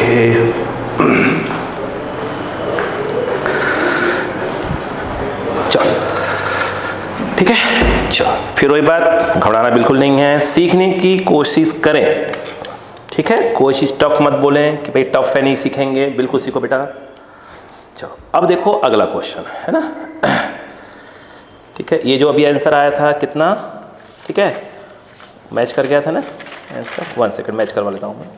Okay, चलो ठीक है। चलो फिर वही बात, घबराना बिल्कुल नहीं है, सीखने की कोशिश करें, ठीक है। कोशिश टफ मत बोलें कि भाई टफ है नहीं सीखेंगे, बिल्कुल सीखो बेटा। चलो अब देखो अगला क्वेश्चन है ना, ठीक है। ये जो अभी आंसर आया था कितना, ठीक है, मैच कर गया था ना आंसर। 1 सेकंड मैच करवा लेता हूँ मैं।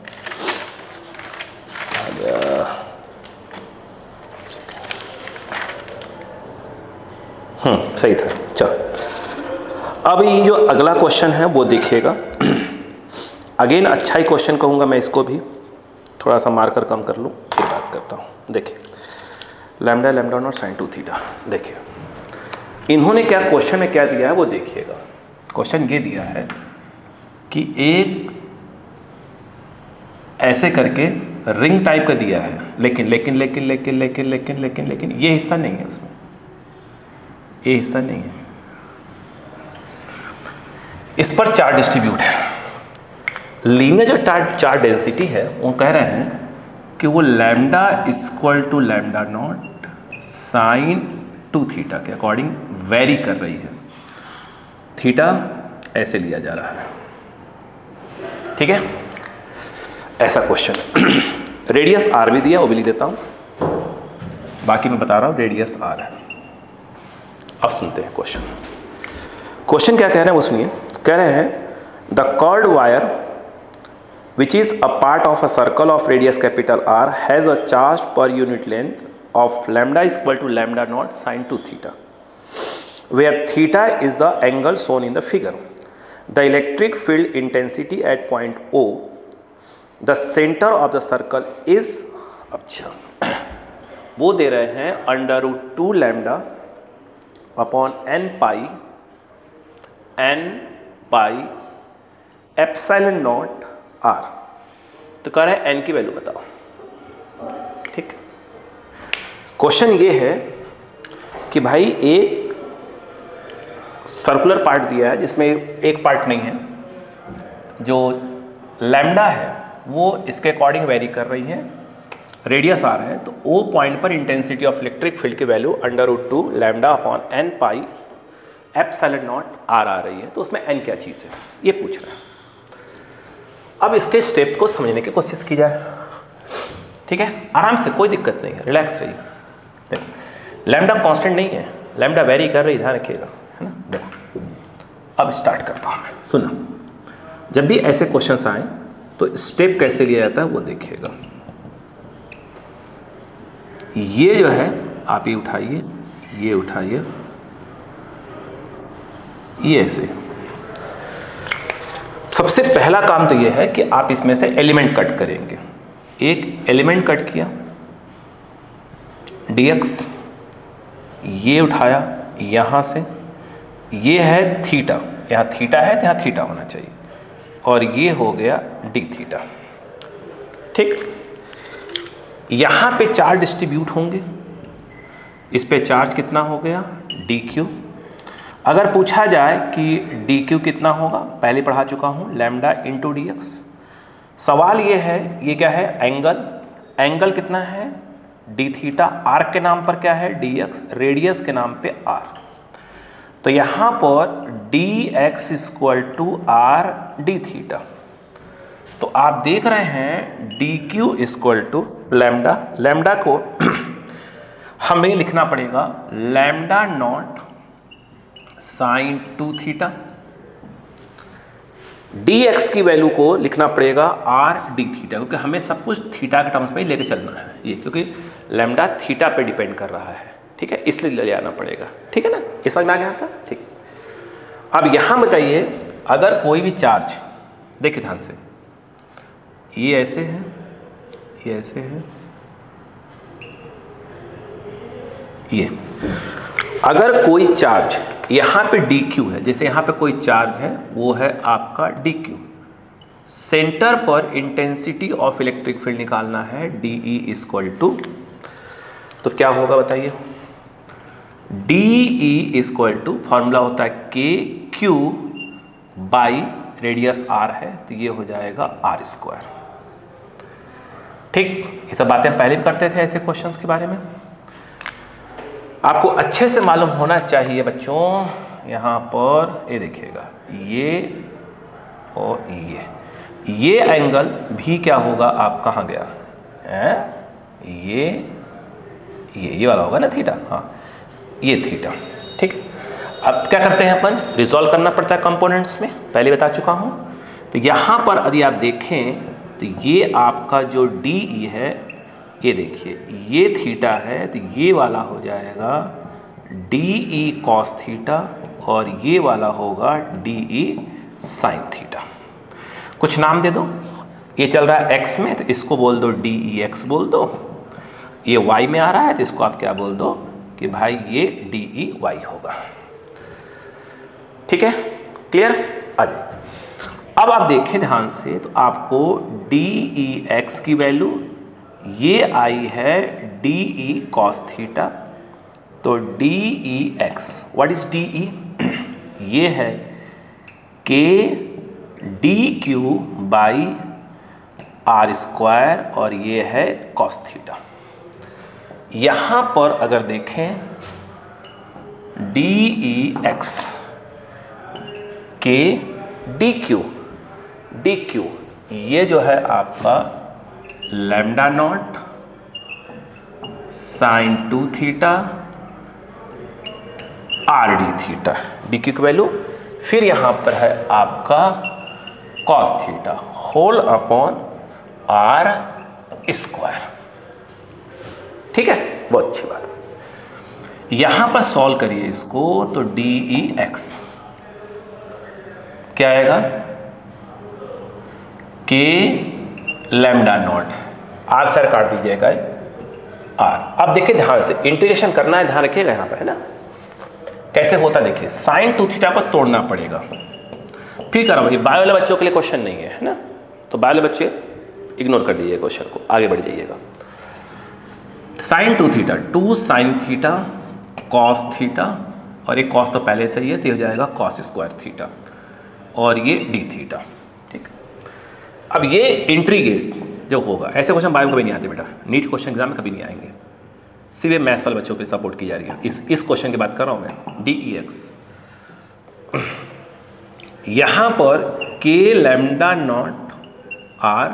सही था। चलो अब ये जो अगला क्वेश्चन है वो देखिएगा। अगेन अच्छा ही क्वेश्चन कहूँगा मैं इसको भी, थोड़ा सा मार्कर कम कर लूँ फिर बात करता हूँ। देखिए lambda lambda naught sine 2 theta, देखिए इन्होंने क्या क्वेश्चन में क्या दिया है वो देखिएगा। क्वेश्चन ये दिया है कि एक ऐसे करके रिंग टाइप का दिया है, लेकिन लेकिन लेकिन लेकिन लेकिन लेकिन लेकिन लेकिन ये हिस्सा नहीं है उसमें, ये हिस्सा नहीं है। इस पर चार्ज डिस्ट्रीब्यूट है। लीनियर जो चार्ज डेंसिटी है वो कह रहे हैं कि वो lambda equal to lambda naught sine 2 theta के अकॉर्डिंग वेरी कर रही है। थीटा ऐसे लिया जा रहा है, ठीक है, ऐसा क्वेश्चन है। रेडियस आर भी दिया, वो भी लिख देता हूं, बाकी मैं बता रहा हूं रेडियस आर है। अब सुनते हैं क्वेश्चन। क्वेश्चन क्या कह रहे हैं वो सुनिए। कह रहे हैं the curved wire which is a part of a circle of radius capital R has a charge per unit length of lambda is equal to lambda naught sin 2 theta, where theta is the angle shown in the figure. The electric field intensity at point O, the center of the circle is, अच्छा वो दे रहे हैं √2 lambda upon n pi epsilon naught R. तो कह रहे हैं N की value बताओ, ठीक। क्वेश्चन ये है कि भाई एक सर्कुलर पार्ट दिया है जिसमें एक पार्ट नहीं है, जो लैम्डा है वो इसके अकॉर्डिंग वेरी कर रही है, रेडियस आर है, तो ओ पॉइंट पर इंटेंसिटी ऑफ इलेक्ट्रिक फील्ड की value √2 lambda upon n pi epsilon naught R आ रही है। तो उसमें n क्या चीज़ है ये पूछ रहे हैं। अब इसके स्टेप को समझने की कोशिश की जाए, ठीक है, आराम से, कोई दिक्कत नहीं है, रिलैक्स रहिए। देखो लैम्डा कांस्टेंट नहीं है, लैम्डा वेरी कर रही, ध्यान रखिएगा, है ना। देखो अब स्टार्ट करता हूँ मैं, सुनो। जब भी ऐसे क्वेश्चंस आए तो स्टेप कैसे लिया जाता है वो देखिएगा। ये जो है आप ये उठाइए, ये उठाइए, ये ऐसे। सबसे पहला काम तो ये है कि आप इसमें से एलिमेंट कट करेंगे। एक एलिमेंट कट किया dx, ये उठाया यहाँ से, ये है थीटा, यहाँ थीटा है तो यहाँ थीटा होना चाहिए, और ये हो गया d थीटा, ठीक। यहाँ पे चार्ज डिस्ट्रीब्यूट होंगे, इस पे चार्ज कितना हो गया dq। अगर पूछा जाए कि dq कितना होगा, पहले पढ़ा चुका हूँ, लैम्डा इंटू dx। सवाल ये है, ये क्या है, एंगल, एंगल कितना है d थीटा, r के नाम पर क्या है dx, रेडियस के नाम पे r। तो यहाँ पर dx equal to r d theta. तो आप देख रहे हैं dq equal to lambda, lambda को हमें लिखना पड़ेगा lambda naught sine 2 theta, dx की वैल्यू को लिखना पड़ेगा r d थीटा, क्योंकि हमें सब कुछ थीटा के टर्म्स में ही लेके चलना है ये, क्योंकि लैम्डा थीटा पे डिपेंड कर रहा है, ठीक है, इसलिए ले आना पड़ेगा, ठीक है ना। ये समझ में आ गया था, ठीक। अब यहां बताइए, अगर कोई भी चार्ज, देखिए ध्यान से, ये ऐसे है, ये ऐसे है, ये अगर कोई चार्ज यहाँ पे dq है, जैसे यहाँ पे कोई चार्ज है, वो है आपका dq, सेंटर पर इंटेंसिटी ऑफ इलेक्ट्रिक फील्ड निकालना है dE इक्वल टू, तो क्या होगा बताइए, dE इक्वल टू फॉर्मूला होता है KQ बाई रेडियस r है, तो ये हो जाएगा r स्क्वायर। ठीक, ये सब बातें पहले भी करते थे ऐसे क्वेश्चंस के बारे में। आपको अच्छे से मालूम होना चाहिए बच्चों, यहाँ पर ये देखिएगा, ये और ये एंगल भी क्या होगा, आप कहाँ गया है, ये वाला होगा ना थीटा, हाँ ये थीटा। ठीक है, अब क्या करते हैं अपन, रिजॉल्व करना पड़ता है कंपोनेंट्स में, पहले बता चुका हूँ। तो यहाँ पर यदि आप देखें तो ये आपका जो DE है, ये देखिए ये थीटा है, तो ये वाला हो जाएगा DE cos थीटा और ये वाला होगा DE sin थीटा। कुछ नाम दे दो, ये चल रहा है x में तो इसको बोल दो DEX बोल दो, ये y में आ रहा है तो इसको आप क्या बोल दो कि भाई ये DEY होगा। ठीक है, क्लियर, आ जाइए। अब आप देखें ध्यान से, तो आपको DEX की वैल्यू ये आई है DE cos थीटा, तो DEX, व्हाट इज DE, ये है K DQ by R square और ये है cos थीटा। यहाँ पर अगर देखें DEX K DQ ये जो है आपका lambda naught sine 2 theta RD theta, DQ की वैल्यू, फिर यहाँ पर है आपका cos theta whole upon R square. ठीक है, बहुत अच्छी बात। यहां पर सॉल्व करिए इसको, तो DEX क्या आएगा, K lambda naught, R sir काट दीजिएगा R। अब देखिए ध्यान से, इंटीग्रेशन करना है, ध्यान रखिएगा यहाँ पर, है ना, कैसे होता देखिए, साइन 2 थीटा को तोड़ना पड़ेगा। फिर करो, ये बायो वाले बच्चों के लिए क्वेश्चन नहीं है ना, तो बायो वाले बच्चे इग्नोर कर दीजिए क्वेश्चन को, आगे बढ़ जाइएगा। Sine 2 theta, 2 sine theta cos theta, और ये कॉस तो पहले से ही है तो हो जाएगा कॉस स्क्वायर थीटा, और ये डी थीटा। ठीक, अब ये इंट्रीगेट जो होगा, ऐसे क्वेश्चन बायो में कभी नहीं आते बेटा, नीट क्वेश्चन एग्जाम में कभी नहीं आएंगे, सिर्फ मैथ्स वाले बच्चों के लिए सपोर्ट की जा रही है। इस क्वेश्चन की बात कर रहा हूँ मैं, DEX। यहाँ पर K लैम्डा नॉट R,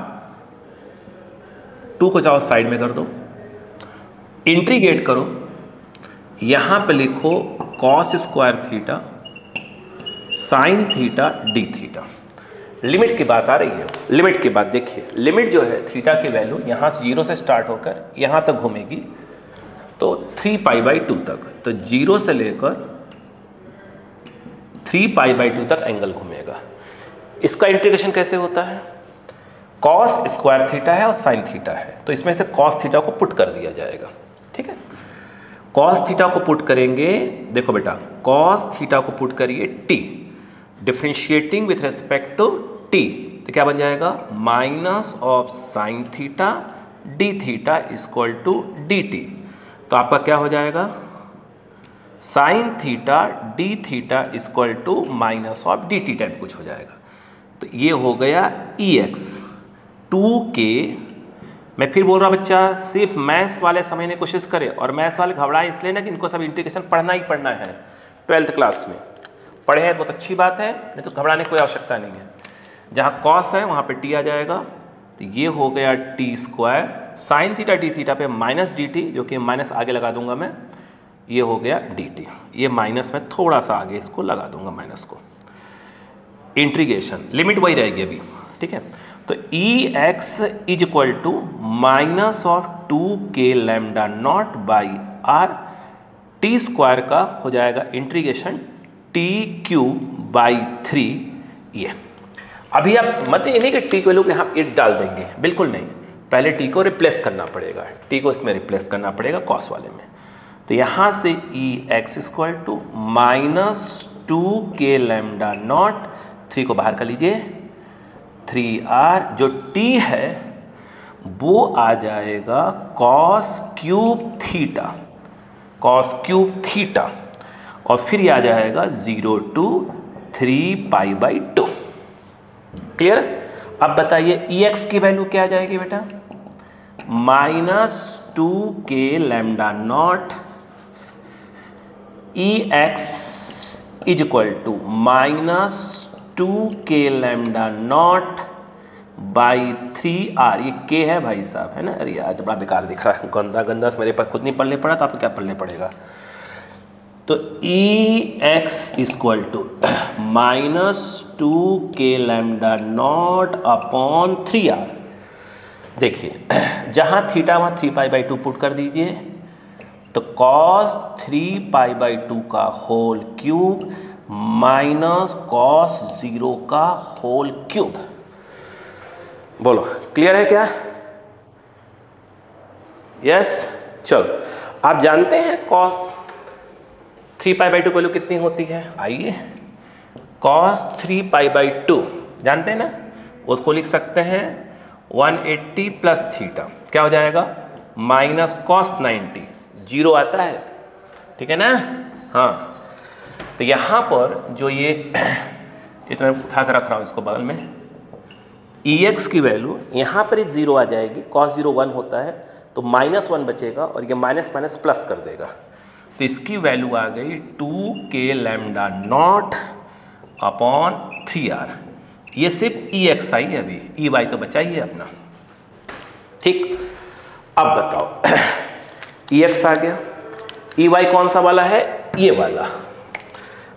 2 को चाहो साइड में कर दो, इंट्रीगेट करो, यहाँ पे लिखो cos square theta sine theta D theta. Limit की बात आ रही है, लिमिट की बात देखिए, लिमिट जो है थीटा की वैल्यू यहाँ से 0 से स्टार्ट होकर यहाँ तक घूमेगी, तो 3π/2 तक, तो 0 से लेकर 3π/2 तक एंगल घूमेगा। इसका इंटीग्रेशन कैसे होता है, कॉस स्क्वायर थीटा है और साइन थीटा है, तो इसमें से कॉस थीटा को पुट कर दिया जाएगा। ठीक है, कॉस थीटा को पुट करेंगे, देखो बेटा कॉस थीटा को पुट करिए t, differentiating with respect to t, तो क्या बन जाएगा, minus of sine theta D theta equal to D T. तो आपका क्या हो जाएगा, sine theta D theta equal to minus of D T type कुछ हो जाएगा। तो ये हो गया EX 2K। मैं फिर बोल रहा हूँ बच्चा, सिर्फ मैथ्स वाले समझने की कोशिश करें, और मैथ्स वाले घबराएं इसलिए ना कि इनको सब इंटीग्रेशन पढ़ना ही पढ़ना है, 12th क्लास में पढ़े हैं बहुत अच्छी बात है, नहीं तो घबराने की कोई आवश्यकता नहीं है। जहाँ कॉस है वहाँ पे टी आ जाएगा, तो ये हो गया T square sine theta D theta पे माइनस डी टी, जो कि माइनस आगे लगा दूंगा मैं, ये हो गया डी टी, ये माइनस में थोड़ा सा आगे इसको लगा दूंगा माइनस को, इंटीग्रेशन लिमिट वही रहेगी अभी। ठीक है, तो EX is equal to minus of 2K lambda naught by R, T square का हो जाएगा इंटीग्रेशन TQ/3। ये अभी आप मत ये नहीं कि टी की वैल्यू के यहाँ 8 डाल देंगे, बिल्कुल नहीं, पहले टी को रिप्लेस करना पड़ेगा, टी को इसमें रिप्लेस करना पड़ेगा कॉस वाले में। तो यहाँ से EX equal to minus 2K lambda naught, 3 को बाहर कर लीजिए, 3R, जो T है वो आ जाएगा cos cube theta, cos cube theta, और फिर ये आ जाएगा 0 to 3π/2। क्लियर? अब बताइए EX की वैल्यू क्या आ जाएगी बेटा, -2k lambda naught E X is equal to -2k lambda naught by 3r। ये k है भाई साहब, है ना। अरे यार तो बड़ा बेकार दिख रहा है, गंदा गंदा मेरे पास खुद नहीं पढ़ने पड़ा तो आपको क्या पढ़ने पड़ेगा। तो E X equal to -2k lambda naught upon 3r। देखिए जहाँ थीटा वहाँ 3π/2 पुट कर दीजिए, तो cos 3π/2 का होल क्यूब माइनस cos 0 का होल क्यूब। बोलो क्लियर है क्या? यस। चलो आप जानते हैं cos 3π/2 की वैल्यू कितनी होती है? आइए cos 3π/2 जानते हैं ना, उसको लिख सकते हैं 180 प्लस थीटा, क्या हो जाएगा माइनस cos 90, 0 आता है, ठीक है ना। हाँ तो यहाँ पर जो ये इतना उठा कर रख रहा हूँ इसको बगल में, EX की वैल्यू यहाँ पर एक 0 आ जाएगी, cos 0 1 होता है तो -1 बचेगा और ये माइनस माइनस प्लस कर देगा, तो इसकी वैल्यू आ गई 2k lambda naught upon 3r। ये सिर्फ EX आई है, अभी EY तो बचा ही है अपना, ठीक। अब बताओ EX आ गया, EY कौन सा वाला है? ये वाला।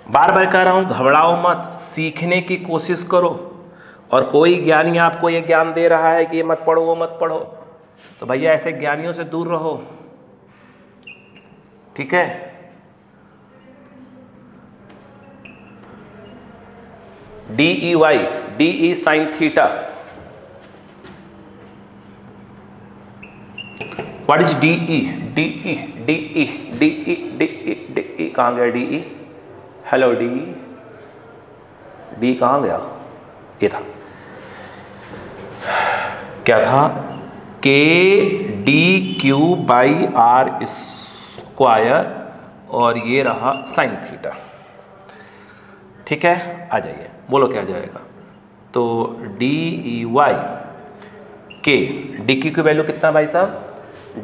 बार बार कह रहा हूँ घबराओ मत, सीखने की कोशिश करो, और कोई ज्ञानी आपको ये ज्ञान दे रहा है कि ये मत पढ़ो वो मत पढ़ो, तो भैया ऐसे ज्ञानियों से दूर रहो, ठीक है। DEY, DE sine theta, what is DE? DE DE DE DE DE कहाँ गया DE? हेलो DE, D कहाँ गया? ये था, क्या था? KDQ/R स्क्वायर, और ये रहा साइन थीटा, ठीक है। आ जाइए बोलो क्या आ जाएगा? तो DEY के DQ की वैल्यू कितना भाई साहब?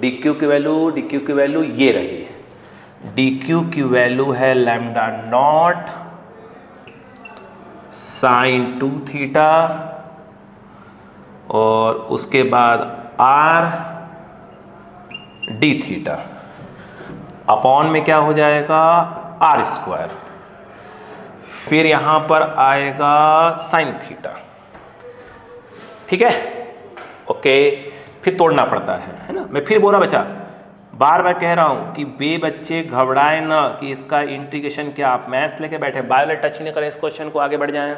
DQ की वैल्यू ये रही, DQ की वैल्यू है लैम्डा नॉट साइन 2 थीटा, और उसके बाद R D थीटा, अपॉन में क्या हो जाएगा R स्क्वायर, फिर यहां पर आएगा साइन थीटा, ठीक है। ओके, फिर तोड़ना पड़ता है ना। मैं फिर बोल रहा बच्चा, बार बार कह रहा हूं कि बे बच्चे घबराए ना कि इसका इंटीग्रेशन क्या, आप मैथ्स लेके बैठे बायो टच नहीं करें इस क्वेश्चन को, आगे बढ़ जाएं।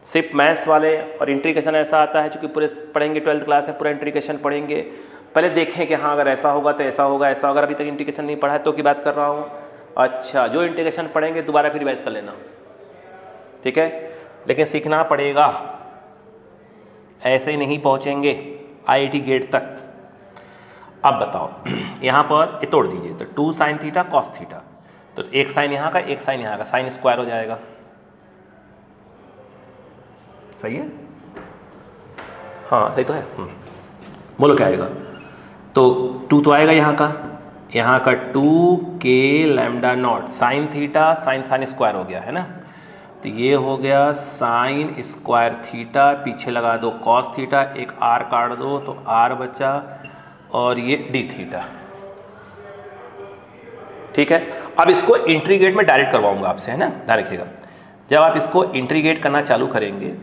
सिर्फ मैथ्स वाले और इंटीग्रेशन ऐसा आता है, चूंकि पूरे पढ़ेंगे 12th क्लास में पूरा इंटीग्रेशन पढ़ेंगे, पहले देखें कि हाँ अगर ऐसा होगा तो ऐसा होगा, ऐसा अगर अभी तक इंटीग्रेशन नहीं पढ़ा है तो की बात कर रहा हूँ। अच्छा, जो इंटीग्रेशन पढ़ेंगे दोबारा फिर रिवाइज कर लेना, ठीक है। लेकिन सीखना पड़ेगा, ऐसे ही नहीं पहुँचेंगे IIT गेट तक। अब बताओ यहाँ पर ये तोड़ दीजिए, तो 2 साइन थीटा कॉस थीटा, तो एक साइन यहाँ का एक साइन यहाँ का, साइन स्क्वायर हो जाएगा, सही है। हाँ सही तो है। बोलो क्या आएगा? तो 2 तो आएगा यहाँ का 2k lambda naught sine theta, sine square हो गया है ना, तो ये हो गया साइन स्क्वायर थीटा, पीछे लगा दो कॉस थीटा, एक r काट दो तो r बचा, और ये d थीटा, ठीक है। अब इसको इंटीग्रेट में डायरेक्ट करवाऊंगा आपसे, है ना, ध्यान रखिएगा। जब आप इसको इंटीग्रेट करना चालू करेंगे,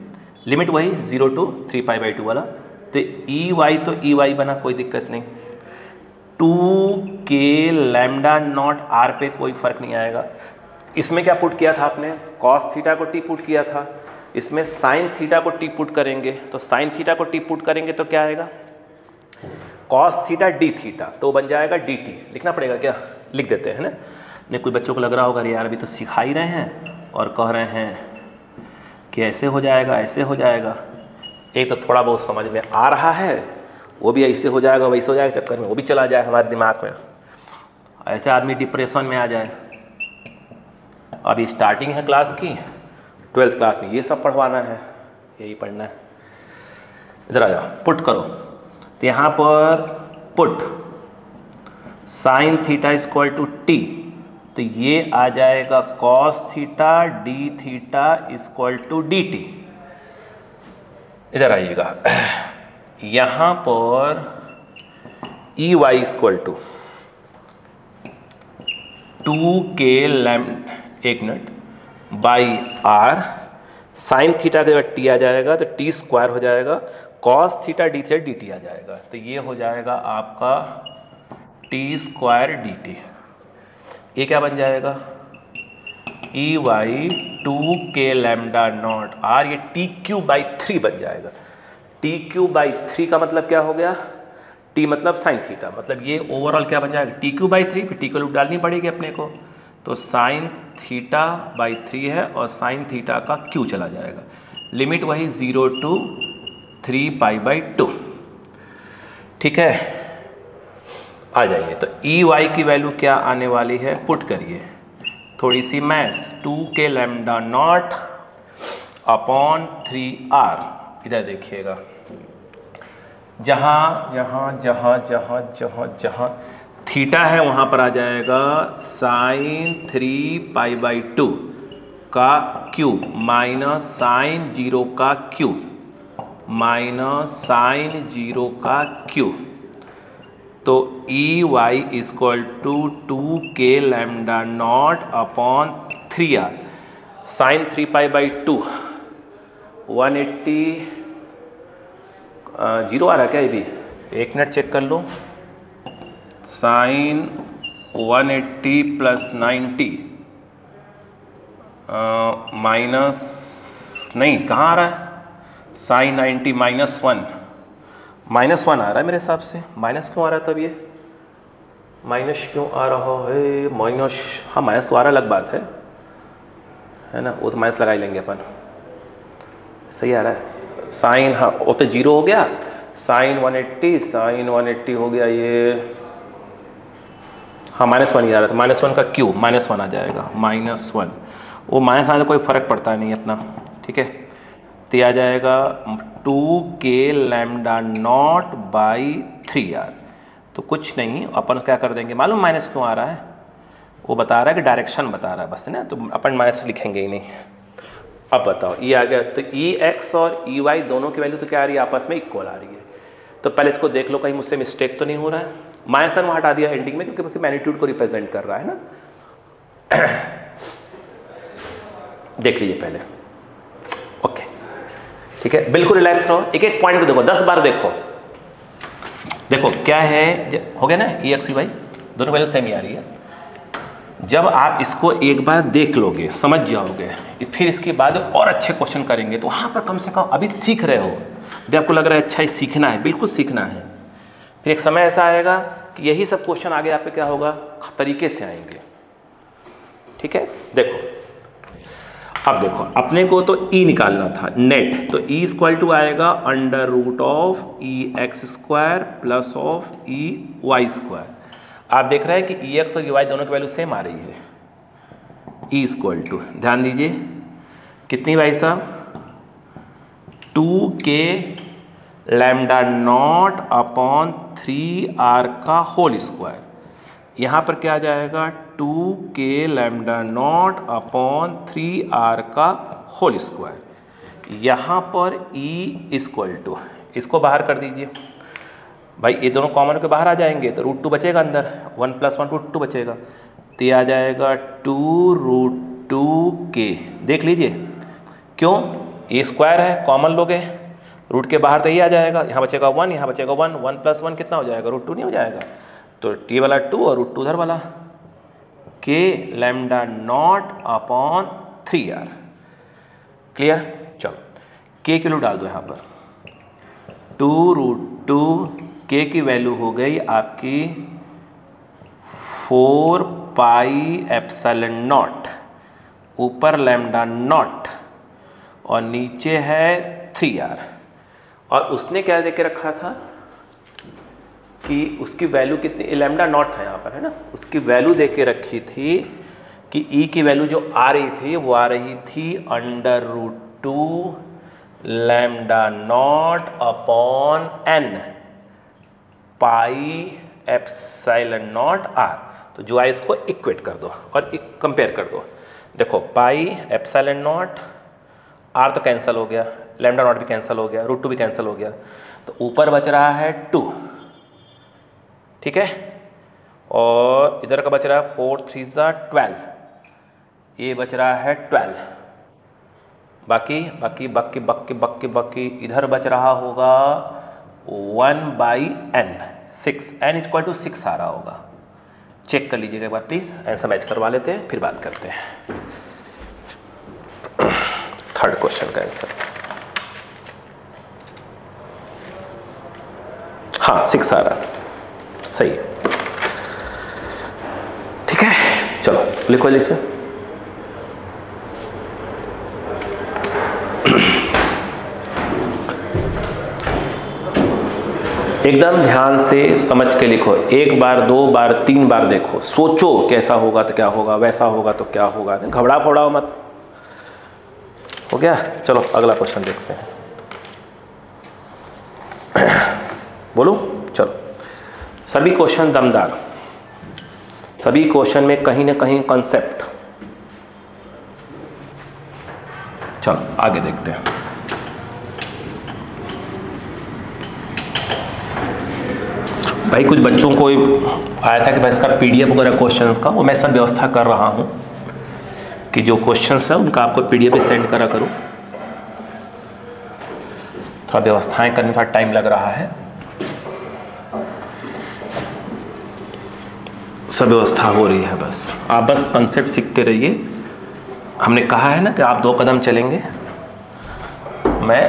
लिमिट वही 0 to 3π/2 वाला, तो EY तो EY बना, कोई दिक्कत नहीं। 2k लैम्डा नॉट R पे कोई फर्क नहीं आएगा। इसमें क्या पुट किया था आपने? कॉस थीटा को T पुट किया था, इसमें साइन थीटा को T पुट करेंगे, तो साइन थीटा को T पुट करेंगे तो क्या आएगा? कॉस थीटा D थीटा, तो बन जाएगा DT। लिखना पड़ेगा क्या? लिख देते हैं ना। नहीं, कुछ बच्चों को लग रहा होगा अरे यार अभी तो सिखा ही रहे हैं और कह रहे हैं कि ऐसे हो जाएगा ऐसे हो जाएगा। एक तो थोड़ा बहुत समझ में आ रहा है, वो भी ऐसे हो जाएगा वैसे हो जाएगा चक्कर में वो भी चला जाए हमारे दिमाग में, ऐसे आदमी डिप्रेशन में आ जाए। अभी स्टार्टिंग है क्लास की, 12th क्लास में ये सब पढ़वाना है, यही पढ़ना है। इधर आ जाओ, पुट करो। तो तो यहाँ पर put sine theta equal to T, तो ये आ जाएगा cos theta D theta equal to D T. इधर आइएगा, यहाँ पर E Y equal to 2k lambda, एक minute, by R, sine theta का अगर टी आ जाएगा तो टी स्क्वायर हो जाएगा, cos theta D theta D T आ जाएगा, तो ये हो जाएगा आपका टी स्क्वायर डी टी। ये क्या बन जाएगा, E Y 2k lambda naught R, ये टी क्यूब बाई 3 बन जाएगा। टी क्यूब बाई 3 का मतलब क्या हो गया, टी मतलब साइन थीटा, मतलब ये ओवरऑल क्या बन जाएगा, टी क्यूब बाई 3, फिर टी को डालनी पड़ेगी अपने को, तो साइन थीटा बाई 3 है और साइन थीटा का क्यू चला जाएगा, लिमिट वही 0 to 3 पाई बाई 2। ठीक है, आ जाइए, तो ई वाई की वैल्यू क्या आने वाली है, पुट करिए थोड़ी सी maths, 2k lambda naught upon 3r। इधर देखिएगा, जहाँ जहाँ जहाँ जहाँ जहाँ जहाँ थीटा है वहाँ पर आ जाएगा साइन 3 पाई बाई 2 का क्यूब माइनस साइन 0 का क्यूब माइनस साइन 0 का क्यूब, तो E Y equal to 2k lambda naught upon 3r, sine 3 pi by 2 180, 0 आ रहा है क्या, ये भी एक मिनट चेक कर लो, साइन 180 प्लस 90 माइनस, नहीं कहाँ आ रहा है, साइन 90 -1, -1 आ रहा है मेरे हिसाब से, माइनस क्यों आ रहा है, तब ये माइनस क्यों आ रहा है, माइनस, हाँ माइनस तो आ रहा अलग बात है ना, वो तो माइनस लगा ही लेंगे अपन, सही आ रहा है, साइन, हाँ वो तो 0 हो गया, साइन 180, साइन 180 हो गया ये, हाँ -1 ही आ रहा था, -1 का क्यूब -1 आ जाएगा, -1, वो माइनस आने से कोई फ़र्क पड़ता नहीं अपना। ठीक है, तो आ जाएगा 2k lambda naught by 3r, तो कुछ नहीं, अपन क्या कर देंगे, मालूम माइनस क्यों आ रहा है, वो बता रहा है कि डायरेक्शन बता रहा है बस, है ना, तो अपन माइनस लिखेंगे ही नहीं। अब बताओ, ये आ गया, तो ई एक्स और ई वाई दोनों की वैल्यू तो क्या आ रही है, आपस में इक्वल आ रही है, तो पहले इसको देख लो कहीं मुझसे मिस्टेक तो नहीं हो रहा है, -1 वहाँ हटा दिया एंडिंग में क्योंकि उसकी मैग्नीट्यूड को रिप्रेजेंट कर रहा है ना। देख लीजिए पहले, ओके ठीक है, बिल्कुल रिलैक्स रहो, एक एक पॉइंट को देखो, 10 बार देखो, देखो क्या है, हो गया ना, ई एक्स ई वाई दोनों वैल्यू सेम ही आ रही है। जब आप इसको एक बार देख लोगे, समझ जाओगे, फिर इसके बाद और अच्छे क्वेश्चन करेंगे, तो वहाँ पर कम से कम अभी सीख रहे हो, अभी आपको लग रहा है अच्छा ही सीखना है, बिल्कुल सीखना है, फिर एक समय ऐसा आएगा कि यही सब क्वेश्चन आगे आप पे क्या होगा, तरीके से आएंगे। ठीक है, देखो अब देखो, अपने को तो ई निकालना था नेट, तो ई इक्वल टू आएगा under root of E X square plus of E Y square. आप देख रहे हैं कि ई एक्स और ई वाई दोनों की वैल्यू सेम आ रही है, ई इक्वल टू, ध्यान दीजिए कितनी भाई साहब, 2k lambda naught upon 3r का होल स्क्वायर, यहाँ पर क्या आ जाएगा, 2k lambda naught upon 3r का होल स्क्वायर, यहाँ पर e इक्वल टू, इसको बाहर कर दीजिए भाई, ये दोनों कॉमन के बाहर आ जाएंगे तो √2 बचेगा अंदर, 1 + 1 √2 बचेगा, तो ये आ जाएगा 2√2k, देख लीजिए क्यों, ये स्क्वायर है, कॉमन लोगे, रूट के बाहर तो ये आ जाएगा, यहाँ बचेगा 1, यहाँ बचेगा 1, 1 + 1 कितना हो जाएगा, √2 नहीं हो जाएगा, तो t वाला 2 और √2 उधर वाला, k lambda naught upon 3r, clear. चलो k की वैल्यू डाल दो यहाँ पर, 2√2, k की वैल्यू हो गई आपकी 4 पाई एप्सिलॉन नॉट, ऊपर लैम्डा नॉट और नीचे है 3r, और उसने क्या देके रखा था कि उसकी वैल्यू कितनी, लैम्डा नॉट था यहाँ पर, है ना, उसकी वैल्यू देके रखी थी कि e की वैल्यू जो आ रही थी वो आ रही थी √2 lambda naught upon n, pi epsilon naught R. तो जो है इसको इक्वेट कर दो और कंपेयर कर दो। देखो पाई एप्सिलॉन नॉट आर तो कैंसिल हो गया, लैम्डा नॉट भी कैंसिल हो गया, √2 भी कैंसिल हो गया, तो ऊपर बच रहा है 2, ठीक है, और इधर का बच रहा है 4 3 12, ये बच रहा है 12, बाकी इधर बच रहा होगा 1/n, 6, n = 6 आ रहा होगा। चेक कर लीजिएगा एक बार प्लीज, आंसर मैच करवा लेते हैं फिर बात करते हैं। थर्ड क्वेश्चन का आंसर, हाँ 6 आ रहा, सही है, ठीक है। चलो लिखो जल्दी से। एकदम ध्यान से समझ के लिखो, 1 बार 2 बार 3 बार देखो, सोचो कैसा होगा तो क्या होगा, वैसा होगा तो क्या होगा, घबरा फोड़ाओ मत। हो गया, चलो अगला क्वेश्चन देखते हैं। बोलो, चलो। सभी क्वेश्चन दमदार, सभी क्वेश्चन में कहीं ना कहीं कॉन्सेप्ट। चलो आगे देखते हैं। भाई कुछ बच्चों को आया था कि भाई इसका PDF वगैरह क्वेश्चंस का, वो मैं सब व्यवस्था कर रहा हूँ कि जो क्वेश्चंस है उनका आपको PDF पे सेंड करा करूँ। थोड़ा व्यवस्थाएं करने में थोड़ा टाइम लग रहा है, सब व्यवस्था हो रही है, बस आप बस कंसेप्ट सीखते रहिए। हमने कहा है ना कि आप 2 कदम चलेंगे, मैं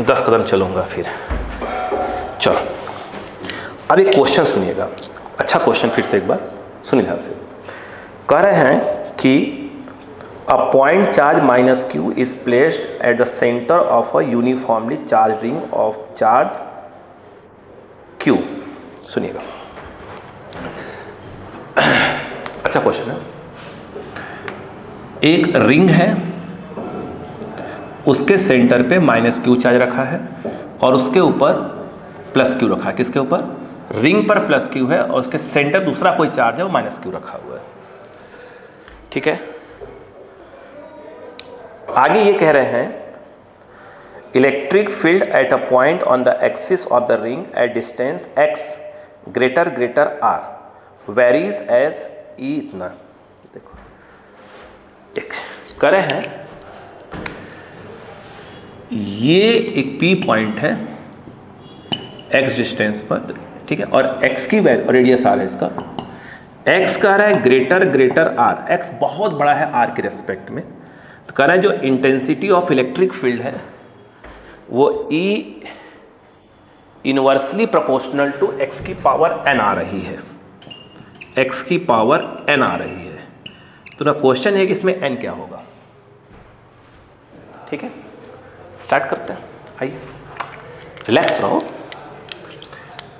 10 कदम चलूँगा फिर। चलो अब एक क्वेश्चन सुनिएगा, अच्छा क्वेश्चन, फिर से एक बार सुनिए ध्यान से। कह रहे हैं कि a point charge -q is placed at the centre of a uniformly charge ring of charge q। सुनिएगा, अच्छा क्वेश्चन है। एक रिंग है, उसके सेंटर पे -q चार्ज रखा है और उसके ऊपर +q रखा है। किसके ऊपर? रिंग पर +q है और उसके सेंटर दूसरा कोई चार्ज है, वो -q रखा हुआ है, ठीक है। आगे ये कह रहे हैं electric field at a point on the axis of the ring at distance x greater r varies as E इतना। देखो एक कह रहे हैं ये एक P पॉइंट है x डिस्टेंस पर, ठीक है, और x की वैल्यू और रेडियस r है इसका। x कह रहा है ग्रेटर r, x बहुत बड़ा है r के रेस्पेक्ट में, तो कह रहा है जो इंटेंसिटी ऑफ इलेक्ट्रिक फील्ड है वो E inversely proportional to x की पावर n आ रही है, x की पावर n आ रही है। तो ना क्वेश्चन है कि इसमें n क्या होगा, ठीक है। स्टार्ट करते हैं, आइए रिलैक्स रहो।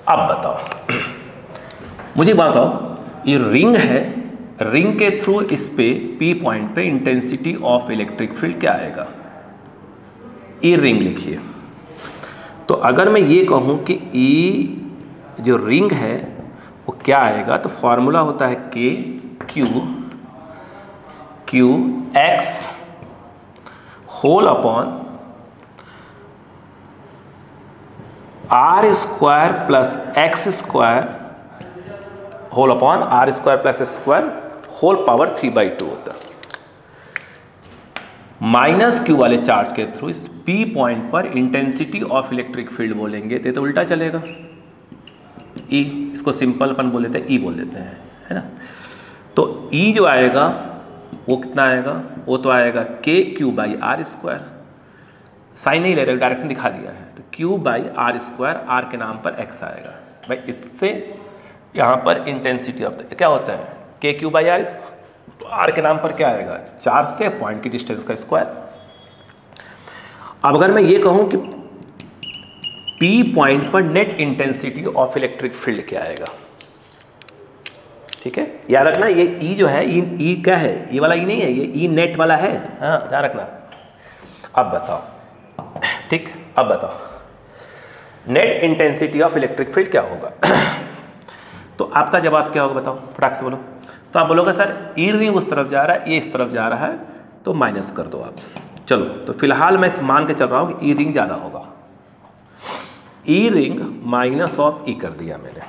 अब बताओ, मुझे बताओ, ये रिंग है, रिंग के थ्रू इस पे P पॉइंट पे इंटेंसिटी ऑफ इलेक्ट्रिक फील्ड क्या आएगा? ई रिंग लिखिए। तो अगर मैं ये कहूँ कि ई जो रिंग है वो क्या आएगा, तो फॉर्मूला होता है Q x whole upon r² plus x² whole upon r² plus s² whole power 3/2 होता है। -q वाले चार्ज के थ्रू इस P पॉइंट पर इंटेंसिटी ऑफ इलेक्ट्रिक फील्ड बोलेंगे तो उल्टा चलेगा, E, इसको सिंपल अपन बोल देते हैं, E बोल देते हैं, है ना। तो E जो आएगा वो कितना आएगा, वो तो आएगा KQ/r²। साइन नहीं ले रहे, डायरेक्शन दिखा दिया है, तो Q/r², r के नाम पर x आएगा। भाई इससे यहाँ पर इंटेंसिटी ऑफ क्या होता है, KQ/r, तो r के नाम पर क्या आएगा, चार्ज से पॉइंट की डिस्टेंस का स्क्वायर। अब अगर मैं ये कहूँ कि P पॉइंट पर net intensity of electric field क्या आएगा, ठीक है, याद रखना ये E जो है, E क्या है, ये वाला E नहीं है, ये E नेट वाला है, हाँ ध्यान रखना। अब बताओ, ठीक, अब बताओ, net intensity of electric field क्या होगा? तो आपका जवाब क्या होगा बताओ, फटाक से बोलो। तो आप बोलोगे सर ई रिंग उस तरफ जा रहा है, ये इस तरफ जा रहा है, तो माइनस कर दो आप। चलो तो फिलहाल मैं मान के चल रहा हूँ कि ई रिंग ज़्यादा होगा। ई रिंग माइनस ऑफ ई कर दिया मैंने।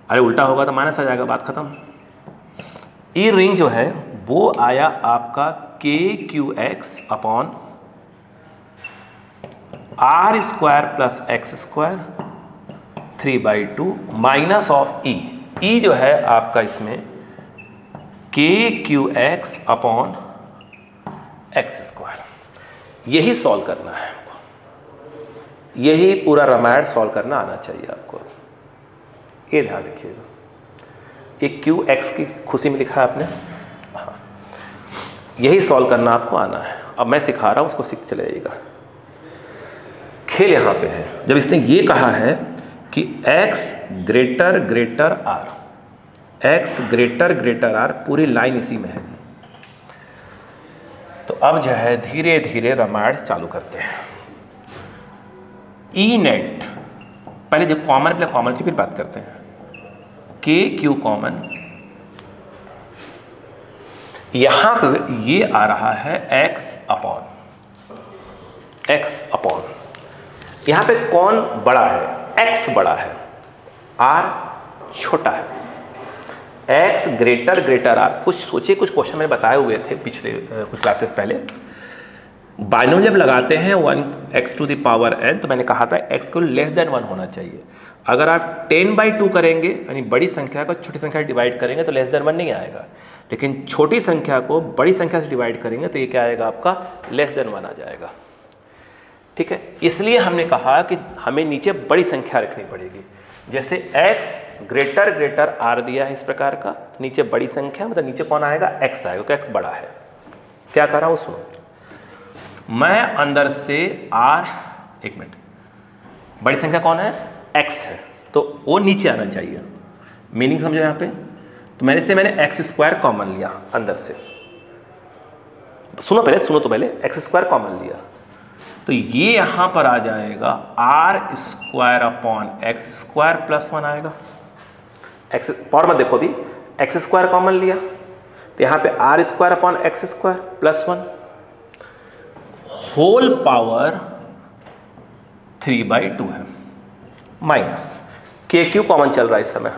अरे उल्टा होगा तो माइनस आ जाएगा, बात खत्म। ई रिंग जो है वो आया आपका K Q X upon R square plus X square 3/2 minus of E. E जो है आपका इसमें K Q X upon X square. यही सॉल्व करना है आपको, यही पूरा रामायण सॉल्व करना आना चाहिए आपको। ये ध्यान रखिएगा, ये क्यू एक्स की खुशी में लिखा है आपने, हाँ यही सॉल्व करना आपको आना है। अब मैं सिखा रहा हूँ, उसको सीख चले जाइएगा। खेल यहाँ पे है, जब इसने ये कहा है कि x greater greater r, x greater greater r, पूरी लाइन इसी में है। तो अब जो है धीरे धीरे रामायण चालू करते हैं। ई नेट पहले जब कॉमन की फिर बात करते हैं। के क्यू कॉमन, यहां पे ये आ रहा है x अपॉन, यहां पे कौन बड़ा है? x बड़ा है, r छोटा है। x ग्रेटर ग्रेटर r, कुछ सोचिए, कुछ क्वेश्चन मैंने बताए हुए थे पिछले कुछ क्लासेस पहले। बाइनोमियल जब लगाते हैं 1x to the power n, तो मैंने कहा था x को लेस देन 1 होना चाहिए। अगर आप 10/2 करेंगे यानी बड़ी संख्या को छोटी संख्या से डिवाइड करेंगे तो लेस देन 1 नहीं आएगा, लेकिन छोटी संख्या को बड़ी संख्या से डिवाइड करेंगे तो ये क्या आएगा आपका? लेस देन 1 आ जाएगा। ठीक है, इसलिए हमने कहा कि हमें नीचे बड़ी संख्या रखनी पड़ेगी। जैसे x ग्रेटर ग्रेटर r दिया है इस प्रकार का, तो नीचे बड़ी संख्या मतलब नीचे कौन आएगा? x आएगा, क्योंकि x बड़ा है। क्या कर रहा हूँ सुनो, मैं अंदर से r, एक मिनट, बड़ी संख्या कौन है? x है, तो वो नीचे आना चाहिए। मीनिंग समझो यहाँ पे। तो मैंने एक्स स्क्वायर कॉमन लिया अंदर से। सुनो तो पहले x स्क्वायर कॉमन लिया, तो ये यहां पर आ जाएगा R square upon X square plus 1 आएगा। एक्स पावर मत देखो, अभी एक्स स्क्वायर कॉमन लिया तो यहां पे R square upon X square plus 1 whole power 3/2 है, माइनस के क्यू कॉमन चल रहा है इस समय।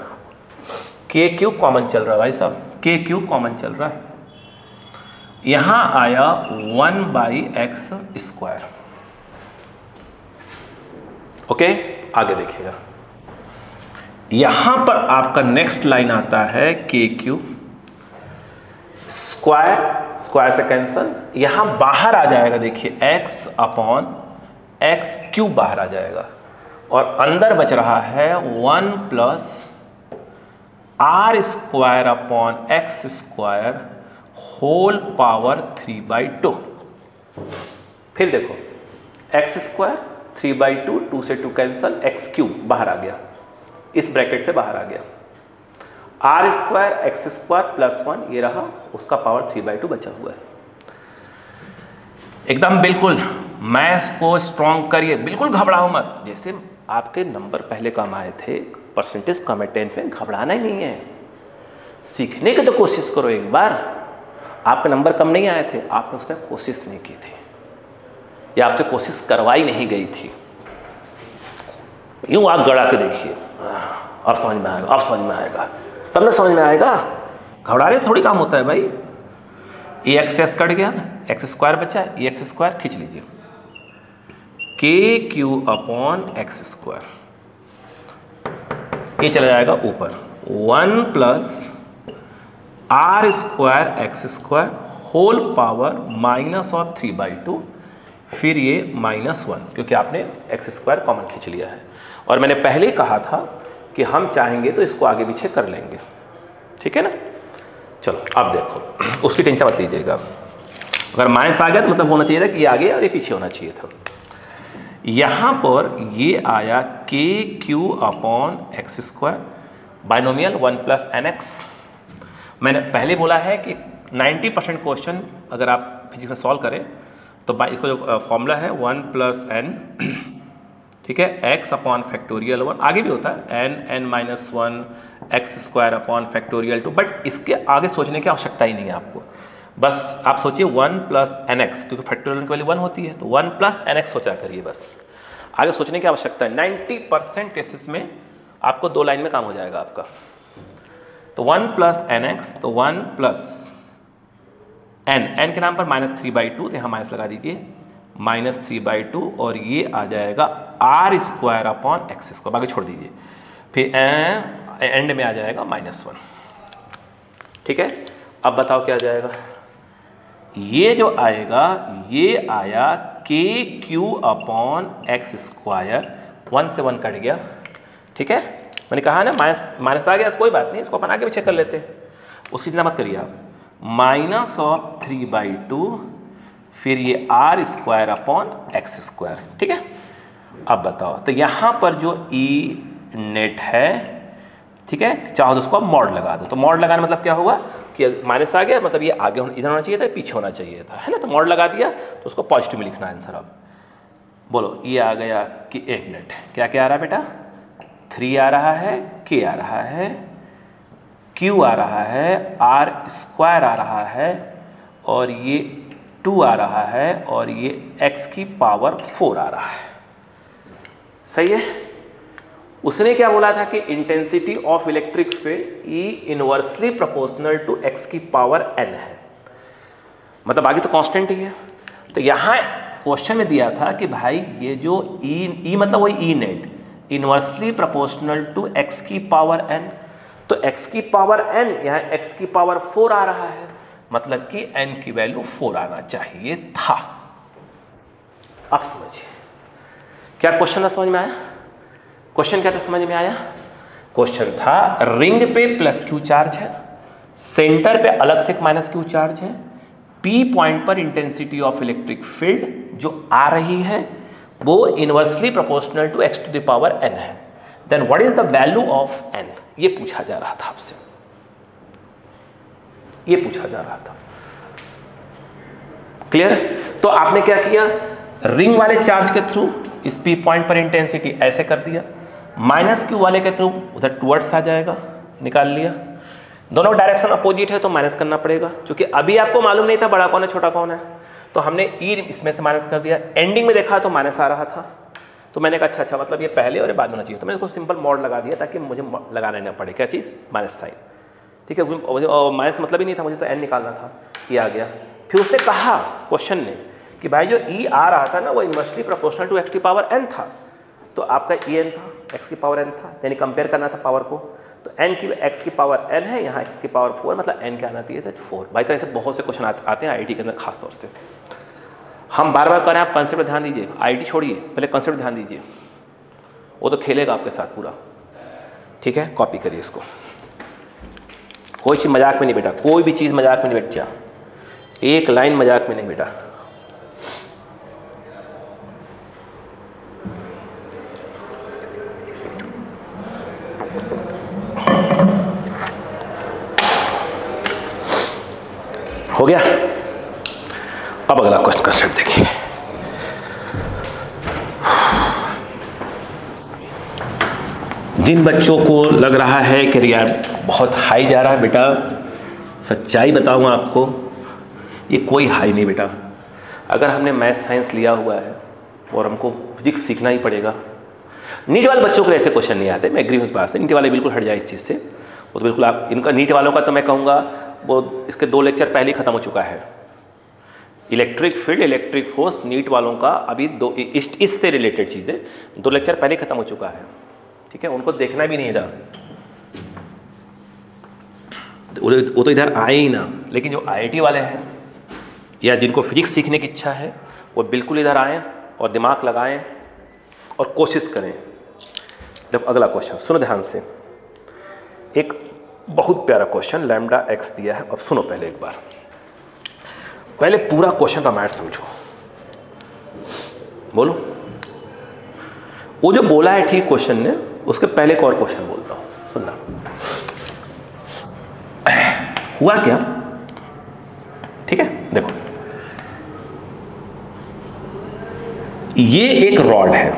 के क्यू कॉमन चल रहा है भाई साहब, के क्यू कॉमन चल रहा है। यहां आया 1/x स्क्वायर। ओके, आगे देखिएगा, यहां पर आपका नेक्स्ट लाइन आता है के क्यू स्क्वायर से कैंसल, यहां बाहर आ जाएगा, देखिए x अपॉन एक्स क्यूब बाहर आ जाएगा और अंदर बच रहा है 1 plus R square upon X square whole power 3/2। फिर देखो एक्स स्क्वायर 3/2, 2 से 2 कैंसल, एक्स क्यूब बाहर आ गया, इस ब्रैकेट से बाहर आ गया। R square X square plus 1, ये रहा, उसका पावर 3/2 बचा हुआ है। एकदम बिल्कुल मैथ्स को स्ट्रॉन्ग करिए, बिल्कुल घबराओ मत। जैसे आपके नंबर पहले कम आए थे, परसेंटेज कम है 10 में, घबराना ही नहीं है, सीखने की तो कोशिश करो एक बार। आपके नंबर कम नहीं आए थे, आपने उसने कोशिश नहीं की थी या आपसे कोशिश करवाई नहीं गई थी। यूं आग गड़ा के देखिए, अब समझ में आएगा, अब समझ में आएगा, तब ना समझ में आएगा। घबराने थोड़ी काम होता है भाई। ए एक्स एस कट गया, एक्स स्क्वायर बचा, ए एक्स स्क्वायर खींच लीजिए, के क्यू अपॉन एक्स स्क्वायर, ये चला जाएगा ऊपर, 1 plus R square X square whole power minus of 3/2, फिर ये -1, क्योंकि आपने एक्स स्क्वायर कॉमन खींच लिया है। और मैंने पहले ही कहा था कि हम चाहेंगे तो इसको आगे पीछे कर लेंगे, ठीक है ना। चलो अब देखो, उसकी टेंशन मत लीजिएगा। अगर माइनस आ गया तो मतलब होना चाहिए था कि ये आगे और ये पीछे होना चाहिए था। यहाँ पर ये आया के Q upon X square, binomial 1 plus N X. मैंने पहले बोला है कि 90% क्वेश्चन अगर आप फिजिक्स में सॉल्व करें तो इसका जो फॉर्मूला है 1 प्लस एन ठीक है, x अपॉन फैक्टोरियल 1, आगे भी होता है n-1 x square upon factorial 2, but इसके आगे सोचने की आवश्यकता ही नहीं है आपको। बस आप सोचिए 1 प्लस nx, क्योंकि फैक्टोरियल की वैल्यू 1 होती है, तो 1 प्लस nx सोचा करिए, बस आगे सोचने की आवश्यकता है। 90% केसेस में आपको 2 लाइन में काम हो जाएगा आपका। तो 1 प्लस nx, तो 1 प्लस n के नाम पर -3/2, तो यहाँ माइनस लगा दीजिए, -3/2, और ये आ जाएगा r square upon X square, बाकी छोड़ दीजिए, फिर एंड में आ जाएगा -1। ठीक है, अब बताओ क्या आ जाएगा। ये जो आएगा ये आया KQ अपॉन एक्स स्क्वायर, 1 से 1 कट गया। ठीक है, मैंने कहा ना माइनस आ गया तो कोई बात नहीं, इसको अपन आगे भी चेक कर लेते हैं, उसकी चिंता मत करिए आप। -3/2, फिर ये r square upon X square. ठीक है, अब बताओ, तो यहाँ पर जो ई नेट है, ठीक है, चाहो तो उसको आप मॉड लगा दो। तो मॉड लगाने मतलब क्या होगा कि माइनस आ गया, मतलब ये आगे इधर होना चाहिए था, पीछे होना चाहिए था, है ना। तो मॉड लगा दिया तो उसको पॉजिटिव में लिखना आंसर। अब बोलो, ये आ गया कि एक नेट क्या क्या आ रहा है बेटा, 3 आ रहा है, k आ रहा है, q आ रहा है, r स्क्वायर आ रहा है, और ये 2 आ रहा है, और ये x की पावर 4 आ रहा है। सही है। उसने क्या बोला था कि intensity of electric field E inversely proportional to x की पावर n है, मतलब आगे तो कांस्टेंट ही है। तो यहाँ क्वेश्चन में दिया था कि भाई ये जो E मतलब वही E net inversely proportional to x की पावर n, तो x की पावर n यहाँ x की पावर 4 आ रहा है, मतलब कि n की वैल्यू 4 आना चाहिए था। अब समझिए क्या क्वेश्चन था, समझ में आया? क्वेश्चन क्या था, समझ में आया? क्वेश्चन था रिंग पे +q चार्ज है, सेंटर पे अलग से -q चार्ज है, p पॉइंट पर इंटेंसिटी ऑफ इलेक्ट्रिक फील्ड जो आ रही है वो inversely proportional to x to the power n है। Then what is the value of n, ये पूछा जा रहा था आपसे, ये पूछा जा रहा था। क्लियर? तो आपने क्या किया, रिंग वाले चार्ज के थ्रू इस p पॉइंट पर इंटेंसिटी ऐसे कर दिया, -q वाले के थ्रू उधर टुवर्ड्स आ जाएगा, निकाल लिया। दोनों डायरेक्शन अपोजिट है तो माइनस करना पड़ेगा, क्योंकि अभी आपको मालूम नहीं था बड़ा कौन है छोटा कौन है, तो हमने ई इसमें से माइनस कर दिया। एंडिंग में देखा तो माइनस आ रहा था, तो मैंने कहा अच्छा मतलब ये पहले और ये बाद में होना चाहिए, तो मैंने इसको सिंपल मॉड लगा दिया ताकि मुझे लगाना ना पड़े क्या चीज़, माइनस साइन। ठीक है, माइनस मतलब ही नहीं था, मुझे तो एन निकालना था, ये आ गया। फिर उसने कहा क्वेश्चन ने कि भाई जो ई आ रहा था ना वो इनवर्सली प्रोपोर्शनल टू एक्स की पावर एन था, तो आपका ई एन था, एक्स की पावर एन था, यानी कंपेयर करना था पावर को, तो एन की एक्स की पावर एन है, यहाँ एक्स की पावर 4, मतलब एन क्या आना चाहिए था 4। भाई तरह से बहुत से क्वेश्चन आते हैं आईटी के अंदर, खास तौर से हम बार बार करें, आप कंसेप्ट ध्यान दीजिए, आईटी छोड़िए, पहले कंसेप्ट ध्यान दीजिए, वो तो खेलेगा आपके साथ पूरा। ठीक है, कॉपी करिए इसको, कोई चीज़ मजाक में नहीं बेटा, कोई भी चीज़ मजाक में नहीं बेटा, एक लाइन मजाक में नहीं बेटा। हो गया? अब अगला क्वेश्चन कंसेप्ट देखिए। जिन बच्चों को लग रहा है कि यार बहुत हाई जा रहा है बेटा, सच्चाई बताऊंगा आपको, ये कोई हाई नहीं बेटा। अगर हमने मैथ साइंस लिया हुआ है और हमको फिजिक्स सीखना ही पड़ेगा। नीट वाले बच्चों को ऐसे क्वेश्चन नहीं आते, मैं एग्री हूँ इस बात से, नीट वाले बिल्कुल हट जाए इस चीज़ से, वो तो बिल्कुल आप इनका नीट वालों का तो मैं कहूँगा वो इसके 2 लेक्चर पहले ही ख़त्म हो चुका है। Electric field, electric force, NEET वालों का अभी 2 इससे रिलेटेड चीज़ें 2 लेक्चर पहले ख़त्म हो चुका है। ठीक है, उनको देखना भी नहीं इधर, वो तो इधर आए ही ना। लेकिन जो आईआईटी वाले हैं या जिनको फिजिक्स सीखने की इच्छा है वो बिल्कुल इधर आएँ और दिमाग लगाएं और कोशिश करें। देखो अगला क्वेश्चन सुनो ध्यान से, एक बहुत प्यारा क्वेश्चन लैम्डा एक्स दिया है। अब सुनो पहले एक बार, पहले पूरा क्वेश्चन का मैथ समझो। बोलो, वो जो बोला है ठीक क्वेश्चन ने, उसके पहले एक और क्वेश्चन बोलता हूं, सुनना। हुआ क्या, ठीक है, देखो ये एक रॉड है,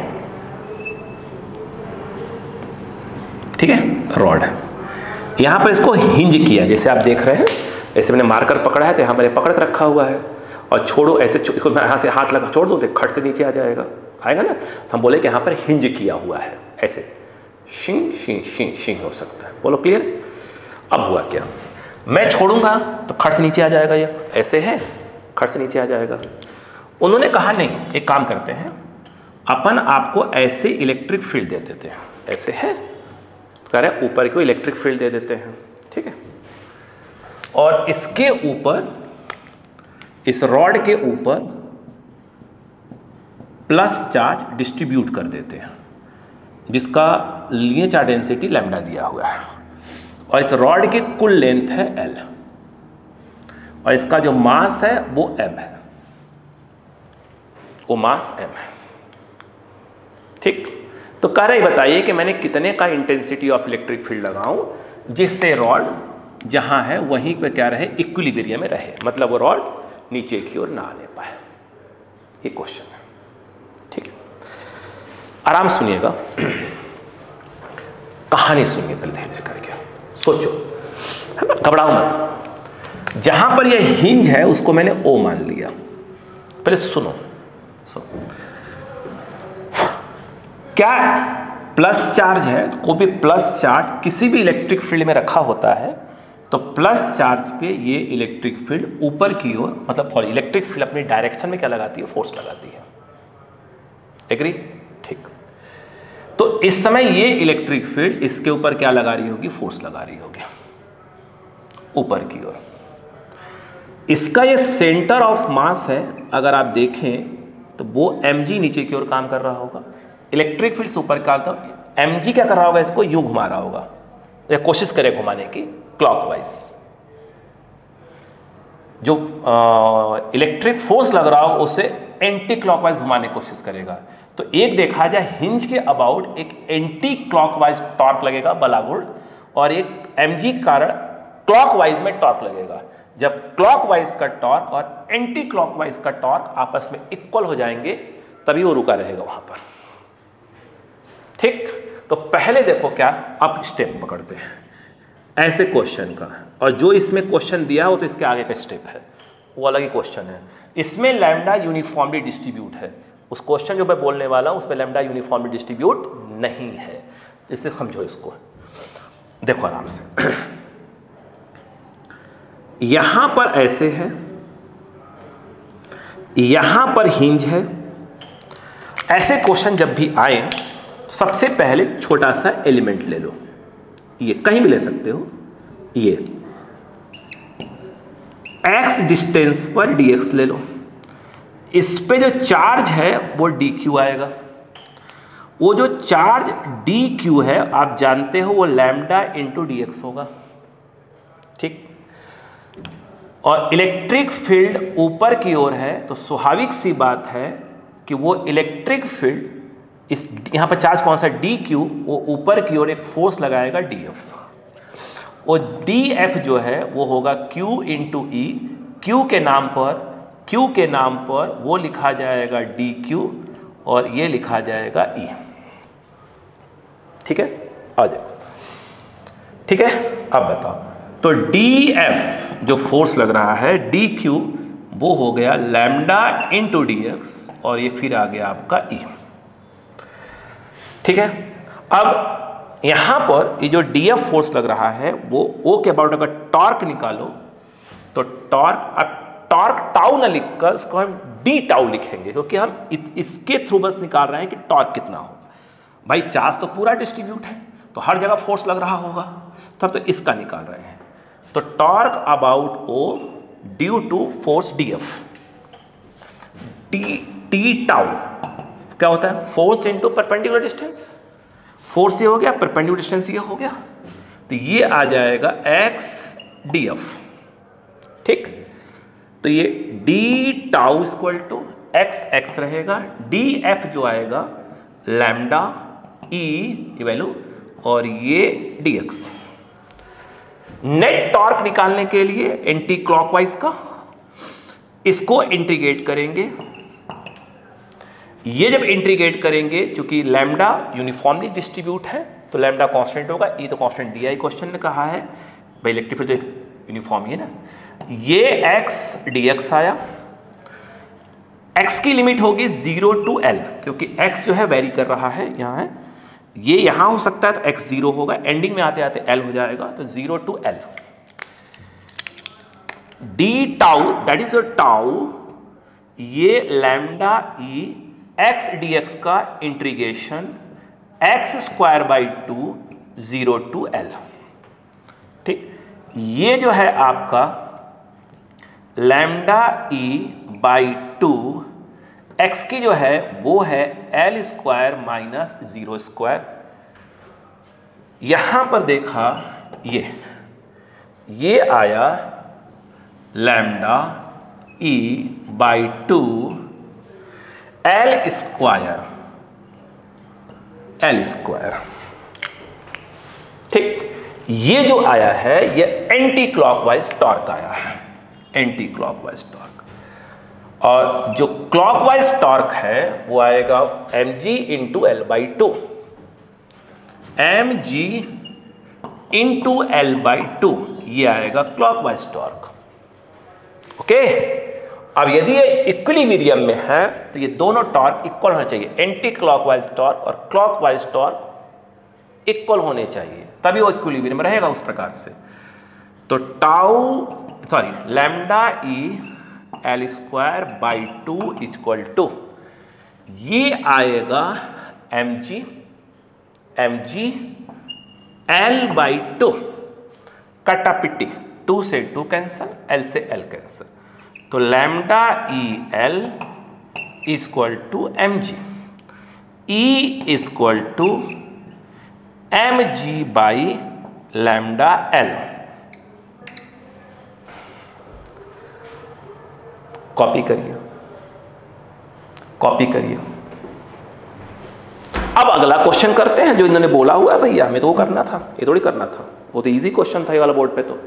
ठीक है, रॉड है। यहाँ पर इसको हिंज किया, जैसे आप देख रहे हैं, ऐसे मैंने मार्कर पकड़ा है तो यहाँ मैंने पकड़ कर रखा हुआ है, और छोड़ो ऐसे, इसको मैं यहाँ से हाथ लगा छोड़ दूँ तो खट से नीचे आ जाएगा, आएगा ना। तो हम बोले कि यहाँ पर हिंज किया हुआ है, ऐसे शिंग शिंग शिंग शिंग हो सकता है। बोलो क्लियर? अब हुआ क्या, मैं छोड़ूंगा तो खट से नीचे आ जाएगा, ये ऐसे है, खट से नीचे आ जाएगा। उन्होंने कहा नहीं, एक काम करते हैं, अपन आपको ऐसे इलेक्ट्रिक फील्ड दे देते हैं, ऐसे है, कह रहे ऊपर को इलेक्ट्रिक फील्ड दे देते हैं, ठीक है, और इसके ऊपर, इस रॉड के ऊपर प्लस चार्ज डिस्ट्रीब्यूट कर देते हैं, जिसका लीनियर चार्ज डेंसिटी लैम्डा दिया हुआ है, और इस रॉड की कुल लेंथ है L, और इसका जो मास है वो m है, वो मास m है, ठीक। तो कह रहे बताइए कि मैंने कितने का इंटेंसिटी ऑफ इलेक्ट्रिक फील्ड लगाऊं जिससे रॉड जहां है वहीं पे क्या रहे, इक्विलिब्रियम में रहे, मतलब वो रॉड नीचे की ओर ना आने पाए। ये क्वेश्चन है, ठीक है। आराम सुनिएगा, कहानी सुनिए पहले धीरे धीरे करके, सोचो, है ना, घबराओ मत। जहां पर ये हिंज है उसको मैंने O मान लिया, पहले सुनो। क्या प्लस चार्ज है, तो कोई भी प्लस चार्ज किसी भी इलेक्ट्रिक फील्ड में रखा होता है तो प्लस चार्ज पे ये इलेक्ट्रिक फील्ड ऊपर की ओर, मतलब इलेक्ट्रिक फील्ड अपनी डायरेक्शन में क्या लगाती है, फोर्स लगाती है। एग्री? ठीक। तो इस समय ये इलेक्ट्रिक फील्ड इसके ऊपर क्या लगा रही होगी, फोर्स लगा रही होगी ऊपर की ओर। इसका ये सेंटर ऑफ मास है, अगर आप देखें तो वो mg नीचे की ओर काम कर रहा होगा, इलेक्ट्रिक फील्ड ऊपर का, तो mg क्या कर रहा होगा, इसको यूं घुमा रहा होगा, या कोशिश करे घुमाने की क्लॉकवाइज। जो इलेक्ट्रिक फोर्स लग रहा होगा उसे एंटी क्लॉकवाइज घुमाने की कोशिश करेगा। तो एक देखा जाए हिंज के अबाउट एक एंटी क्लॉकवाइज टॉर्क लगेगा बलागुड़, और एक mg के कारण क्लॉकवाइज में टॉर्क लगेगा। जब क्लॉकवाइज का टॉर्क और एंटी क्लॉकवाइज का टॉर्क आपस में इक्वल हो जाएंगे तभी वो रुका रहेगा वहां पर, ठीक। तो पहले देखो क्या, अब स्टेप पकड़ते हैं ऐसे क्वेश्चन का, और जो इसमें क्वेश्चन दिया हो तो इसके आगे का स्टेप है वो अलग ही क्वेश्चन है। इसमें लैम्डा यूनिफॉर्मली डिस्ट्रीब्यूट है, उस क्वेश्चन जो मैं बोलने वाला हूं उसमें लैम्डा यूनिफॉर्मली डिस्ट्रीब्यूट नहीं है, इससे समझो इसको, देखो आराम से। यहां पर ऐसे है, यहां पर हिंज है। ऐसे क्वेश्चन जब भी आए सबसे पहले छोटा सा एलिमेंट ले लो, ये कहीं भी ले सकते हो, ये x डिस्टेंस पर dx ले लो, इस पे जो चार्ज है वो dq आएगा। वो जो चार्ज dq है आप जानते हो वो लैम्डा इंटू dx होगा, ठीक। और इलेक्ट्रिक फील्ड ऊपर की ओर है तो स्वाभाविक सी बात है कि वो इलेक्ट्रिक फील्ड, इस यहाँ पर चार्ज कौन सा dq, वो ऊपर की ओर एक फोर्स लगाएगा df, और df जो है वो होगा q इंटू ई, q के नाम पर वो लिखा जाएगा dq और ये लिखा जाएगा e, ठीक है। आ जाओ, ठीक है। अब बताओ, तो df जो फोर्स लग रहा है dq वो हो गया लैम्डा इंटू dx, और ये फिर आ गया आपका e, ठीक है। अब यहां पर ये जो df फोर्स लग रहा है वो O के अबाउट अगर टॉर्क निकालो तो टॉर्क, अब टॉर्क टाउ ना लिखकर उसको हम डी टाउ लिखेंगे, क्योंकि हम इसके थ्रू बस निकाल रहे हैं कि टॉर्क कितना होगा। भाई चार्ज तो पूरा डिस्ट्रीब्यूट है तो हर जगह फोर्स लग रहा होगा, तब तो इसका निकाल रहे हैं। तो torque about O due to force df, T tau क्या होता है, force into perpendicular distance, force ये हो गया, परपेंडिकुलर डिस्टेंस ये हो गया, तो ये आ जाएगा x df, ठीक। तो ये d tau equal to x रहेगा, df जो आएगा लैम्डा e वैल्यू, और ये dx। नेट टॉर्क निकालने के लिए एंटी क्लॉकवाइज का इसको इंटीग्रेट करेंगे, ये जब इंटीग्रेट करेंगे, चूंकि लैम्डा यूनिफॉर्मली डिस्ट्रीब्यूट है तो लैम्डा कांस्टेंट होगा, ई तो कांस्टेंट दिया ही क्वेश्चन ने कहा है भाई, इलेक्ट्रिक फील्ड तो यूनिफॉर्म ही है ना। ये x dx आया, x की लिमिट होगी 0 to l, क्योंकि x जो है वेरी कर रहा है, यहाँ है, ये यहाँ हो सकता है तो x 0 होगा, एंडिंग में आते आते l हो जाएगा, तो 0 to l। d tau that is your tau, ये लैम्डा ई x dx का integration x square by 2 0 to l। ठीक, ये जो है आपका लैम्डा ई बाई 2 x की जो है वो है l स्क्वायर माइनस 0 स्क्वायर। यहां पर देखा ये आया lambda E by 2 l square ठीक, ये जो आया है ये एंटी क्लॉकवाइज टॉर्क आया है, एंटी क्लॉकवाइज टॉर्क। और जो क्लॉकवाइज टॉर्क है वो आएगा mg into L by 2, mg into L by 2, ये आएगा क्लॉकवाइज टॉर्क। ओके, अब यदि ये इक्विलिब्रियम में है तो ये दोनों टॉर्क इक्वल होना चाहिए, एंटी क्लॉकवाइज टॉर्क और क्लॉकवाइज टॉर्क इक्वल होने चाहिए, तभी वो इक्विलिब्रियम रहेगा उस प्रकार से। तो lambda E L square by 2 equal to, ये आएगा mg एल बाई 2, कटा पिट्टी, 2 से 2 कैंसल, l से l कैंसल, तो lambda E L equal to mg, E equal to mg by lambda L. Copy करिए, कॉपी करिए। अब अगला क्वेश्चन करते हैं जो इन्होंने बोला हुआ है भैया, हमें तो वो करना था, ये थोड़ी करना था, वो तो इजी क्वेश्चन था ये वाला बोर्ड पे। तो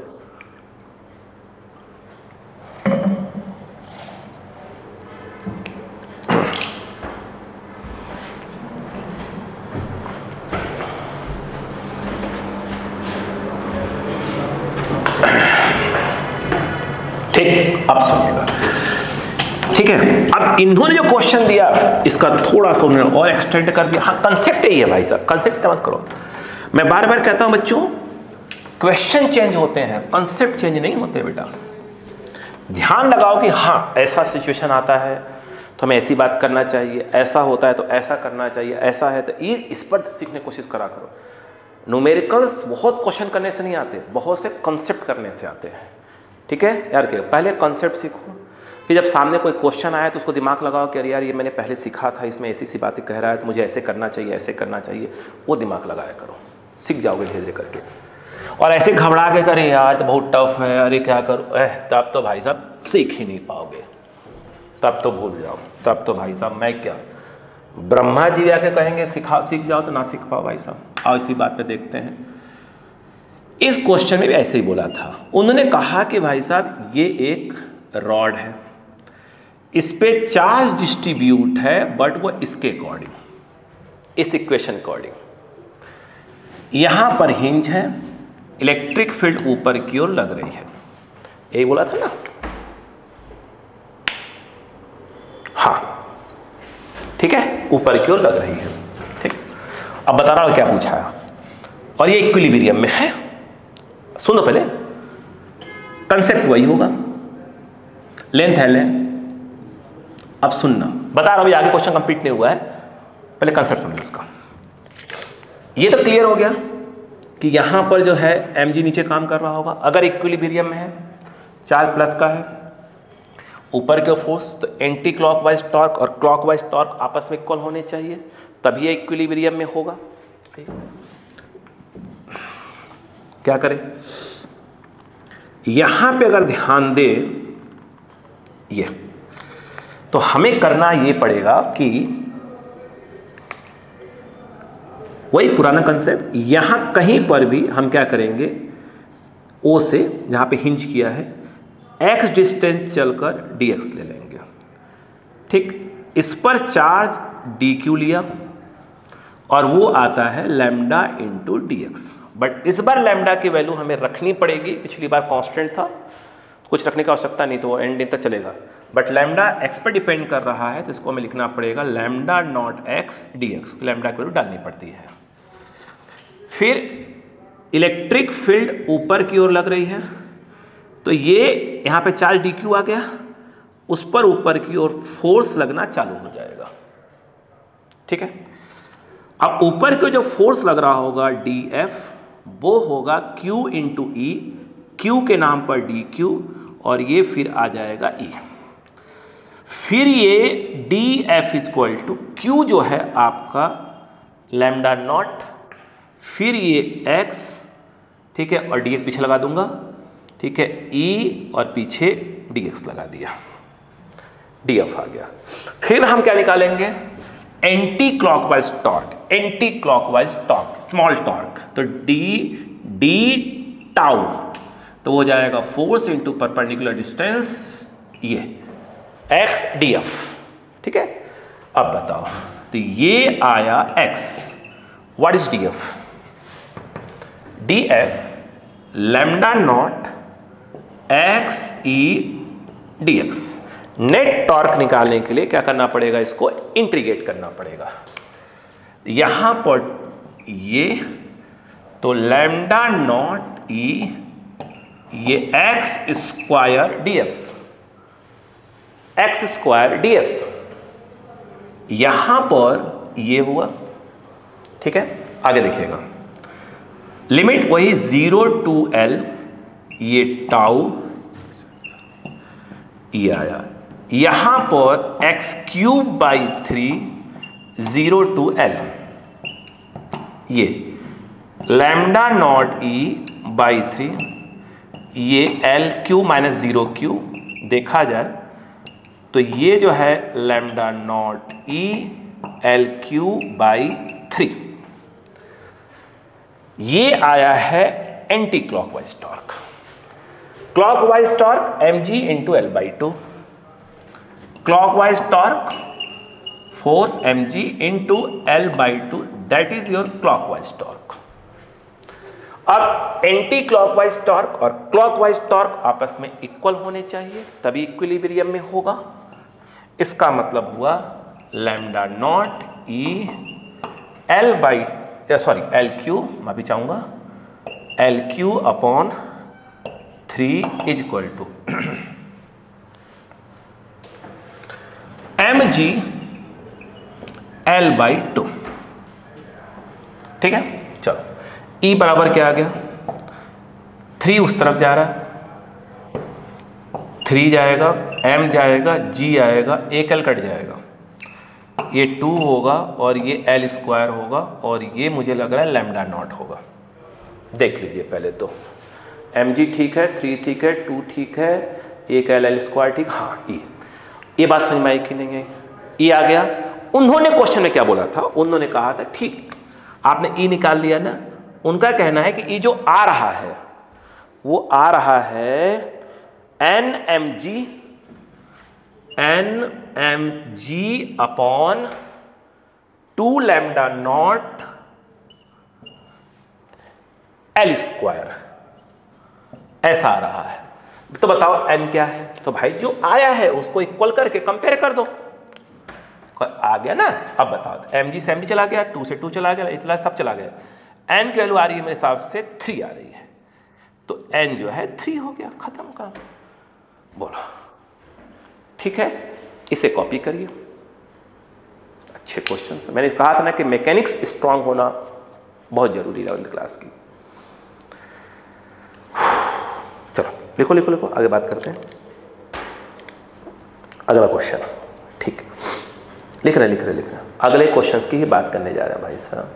ठीक, अब सुनिएगा, ठीक है। अब इन्होंने जो क्वेश्चन दिया इसका थोड़ा सा उन्होंने और एक्सटेंड कर दिया। हाँ, कंसेप्ट यही है भाई साहब, कंसेप्ट मत करो। मैं बार बार कहता हूं बच्चों, क्वेश्चन चेंज होते हैं, कंसेप्ट चेंज नहीं होते बेटा। ध्यान लगाओ कि हाँ ऐसा सिचुएशन आता है तो हमें ऐसी बात करना चाहिए, ऐसा होता है तो ऐसा करना चाहिए, ऐसा है तो ये, इस पर सीखने की कोशिश करा करो। न्यूमेरिकल्स बहुत क्वेश्चन करने से नहीं आते, बहुत से कंसेप्ट करने से आते हैं। ठीक है यार, के पहले कॉन्सेप्ट सीखो, फिर जब सामने कोई क्वेश्चन आया तो उसको दिमाग लगाओ कि अरे यार ये मैंने पहले सीखा था, इसमें ऐसी सी बातें कह रहा है तो मुझे ऐसे करना चाहिए, ऐसे करना चाहिए, वो दिमाग लगाया करो, सीख जाओगे धीरे धीरे करके। और ऐसे घबरा के करे यार तो बहुत टफ है, अरे क्या करूँ, तब तो भाई साहब सीख ही नहीं पाओगे, तब तो भूल जाओ, तब तो भाई साहब मैं क्या, ब्रह्मा जी आके कहेंगे सीख जाओ तो ना सीख पाओ भाई साहब। आओ इसी बात पे देखते हैं। इस क्वेश्चन में भी ऐसे ही बोला था, उन्होंने कहा कि भाई साहब ये एक रॉड है, इस पे चार्ज डिस्ट्रीब्यूट है बट वो इसके अकॉर्डिंग, इस इक्वेशन अकॉर्डिंग, यहां पर हिंज है, इलेक्ट्रिक फील्ड ऊपर की ओर लग रही है, यही बोला था ना। हाँ ठीक है, ऊपर की ओर लग रही है। ठीक, अब बता रहा हूं क्या पूछा है, और ये इक्विलिब्रियम में है। सुनो पहले, कंसेप्ट वही होगा, लेंथ है ले। अब सुनना, बता रहा हूं, आगे क्वेश्चन कंप्लीट नहीं हुआ है, पहले कंसेप्ट समझो उसका। ये तो क्लियर हो गया कि यहां पर जो है mg नीचे काम कर रहा होगा, अगर इक्विलिब्रियम में है, चार्ज प्लस का है, ऊपर के फोर्स, तो एंटी क्लॉकवाइज टॉर्क और क्लॉकवाइज टॉर्क आपस में इक्वल होने चाहिए, तभी ये इक्विलिब्रियम में होगा। क्या करें, यहां पे अगर ध्यान दे ये, तो हमें करना ये पड़ेगा कि वही पुराना कंसेप्ट, यहां कहीं पर भी हम क्या करेंगे, O से जहां पे हिंज किया है x डिस्टेंस चलकर dx ले लेंगे। ठीक, इस पर चार्ज dq लिया और वो आता है lambda into D x. But इस बार लैम्डा की वैल्यू हमें रखनी पड़ेगी, पिछली बार कांस्टेंट था, कुछ रखने की आवश्यकता नहीं, तो वो एंड तक चलेगा। बट लैम्डा एक्स पर डिपेंड कर रहा है, तो इसको हमें लिखना पड़ेगा lambda not x D x, lambda की वैल्यू डालनी पड़ती है। फिर इलेक्ट्रिक फील्ड ऊपर की ओर लग रही है, तो ये यहाँ पे चार्ज डी क्यू आ गया, उस पर ऊपर की ओर फोर्स लगना चालू हो जाएगा। ठीक है, अब ऊपर को जो फोर्स लग रहा होगा डी एफ, वो होगा क्यू इंटू ई, क्यू के नाम पर डी क्यू, और ये फिर आ जाएगा ई। फिर ये D F equal to Q जो है आपका लैम्डा नॉट, फिर ये एक्स, ठीक है, और डी एक्स पीछे लगा दूंगा, ठीक है, ई और पीछे डी एक्स लगा दिया, डी एफ आ गया। फिर हम क्या निकालेंगे, anti clockwise torque, anti clockwise torque, small torque, तो डी टाउ, तो हो जाएगा फोर्स इंटू परपेंडिकुलर डिस्टेंस, ये एक्स डी एफ। ठीक है, अब बताओ, तो ये आया x, what is D F? D F lambda naught x E D x. Net torque निकालने के लिए क्या करना पड़ेगा, इसको इंटीग्रेट करना पड़ेगा। यहां पर ये तो लैम्डा नॉट ई, ये x square D x, x square D x, यहां पर ये हुआ। ठीक है, आगे देखिएगा, लिमिट वही 0 टू एल, ये टाउ, ये आया, यहां पर X cube by 3, 0 to L, ये लैम्डा नॉट ई बाई 3, ये एल क्यू माइनस 0 क्यू, देखा जाए तो ये जो है lambda naught E L Q by 3, ये आया है anti clockwise torque. Clockwise torque mg into L by 2, clockwise torque force mg into L by 2, that is your clockwise torque. अब एंटी क्लॉकवाइज टॉर्क और क्लॉकवाइज टॉर्क आपस में equal होने चाहिए, तभी इक्विलिब्रियम में होगा। इसका मतलब हुआ lambda naught E L by, sorry L Q, मैं भी चाहूंगा L Q upon 3 is equal to M G L by 2। ठीक है, चलो, ई बराबर क्या आ गया, 3 उस तरफ जा रहा है, 3 जाएगा, m जाएगा, g आएगा, एक l कट जाएगा, ये 2 होगा और ये l स्क्वायर होगा, और ये मुझे लग रहा है लैम्डा नॉट होगा। देख लीजिए पहले तो, mg ठीक है, 3 ठीक है, 2 ठीक है, एक l स्क्वायर ठीक, हाँ ई, ये बात समझ में आई कि नहीं आई? ई आ गया। उन्होंने क्वेश्चन में क्या बोला था, उन्होंने कहा था ठीक आपने ई निकाल लिया ना, उनका कहना है कि ई जो आ रहा है वो आ रहा है N M G upon 2 lambda naught L square, ऐसा आ रहा है। तो बताओ n क्या है, तो भाई जो आया है उसको इक्वल करके कंपेयर कर दो, आ गया ना। अब बताओ, mg से mg चला गया, 2 से 2 चला गया, इतना सब चला गया, n की वैल्यू आ रही है मेरे हिसाब से 3 आ रही है, तो n जो है 3 हो गया, खत्म काम। बोलो ठीक है, इसे कॉपी करिए। अच्छे क्वेश्चन, मैंने कहा था ना कि मैकेनिक्स स्ट्रांग होना बहुत जरूरी है 11th क्लास की। चलो लिखो लिखो लिखो, आगे बात करते हैं। अगला क्वेश्चन, ठीक, लिख रहे अगले क्वेश्चंस की ही बात करने जा रहे हैं भाई साहब।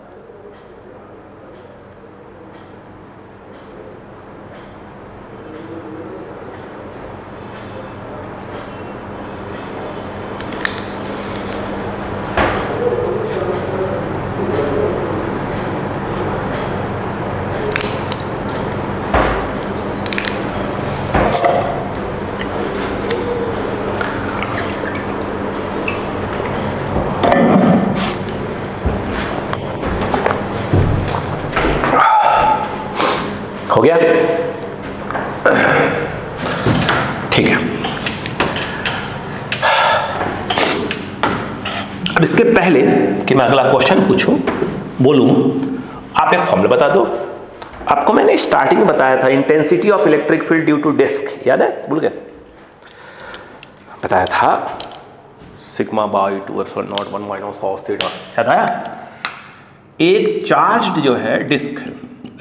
हो गया? ठीक है। अब इसके पहले कि मैं अगला क्वेश्चन पूछूं, बोलूं, आप एक फॉर्मूला बता दो। आपको मैंने स्टार्टिंग में बताया था intensity of electric field due to disc, याद है? भूल गए? बताया था sigma by 2 epsilon naught 1 minus cos theta, याद आया? एक चार्ज्ड जो है डिस्क,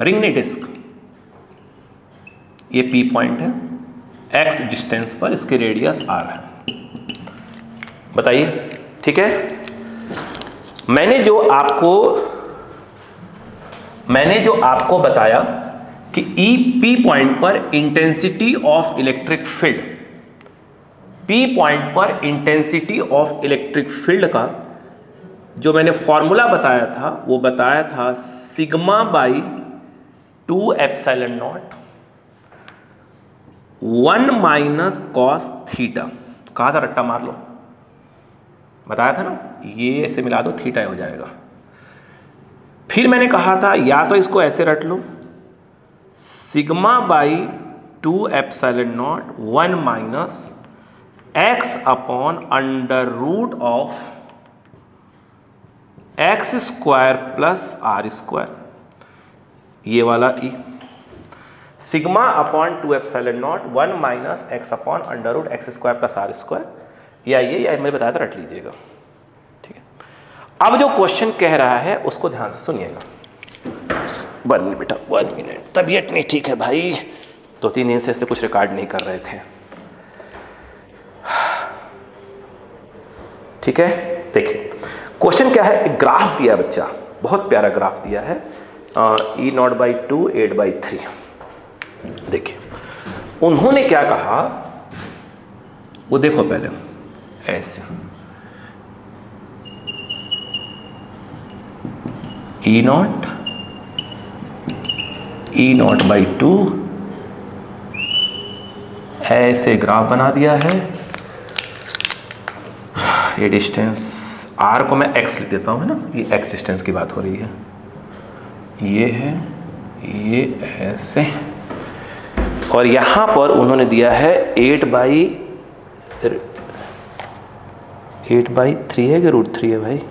रिंग नहीं डिस्क, ये P पॉइंट है, x डिस्टेंस पर इसकी रेडियस r है। बताइए, ठीक है? मैंने जो आपको बताया कि P पॉइंट पर intensity of electric field, P point पर इंटेंसिटी ऑफ इलेक्ट्रिक फील्ड का जो मैंने फॉर्मूला बताया था, वो बताया था sigma by 2 epsilon naught 1 minus cos theta. कहा था रट्टा मार लो, बताया था ना, ये ऐसे मिला दो थीटा हो जाएगा। फिर मैंने कहा था या तो इसको ऐसे रट लो, sigma by 2 epsilon naught 1 minus x upon under root of x square plus r square, ये वाला E sigma upon 2 epsilon naught 1 minus x upon under root x square plus r square, या मैंने बताया था, रट लीजिएगा। ठीक है, अब जो क्वेश्चन कह रहा है उसको ध्यान से सुनिएगा। 1 मिनट बेटा, 1 मिनट, तबीयत नहीं ठीक है भाई, 2-3 दिन से कुछ रिकॉर्ड नहीं कर रहे थे। ठीक है, देखिए क्वेश्चन क्या है। एक ग्राफ दिया बच्चा, बहुत प्यारा ग्राफ दिया है, E0/2 8/3। देखिए उन्होंने क्या कहा, वो देखो पहले ऐसे E0/2 ऐसे ग्राफ बना दिया है। ये डिस्टेंस r को मैं x लिख देता हूँ, है ना, ये x डिस्टेंस की बात हो रही है, ये है, ये ऐसे, और यहाँ पर उन्होंने दिया है 8/3 है कि √3 है भाई?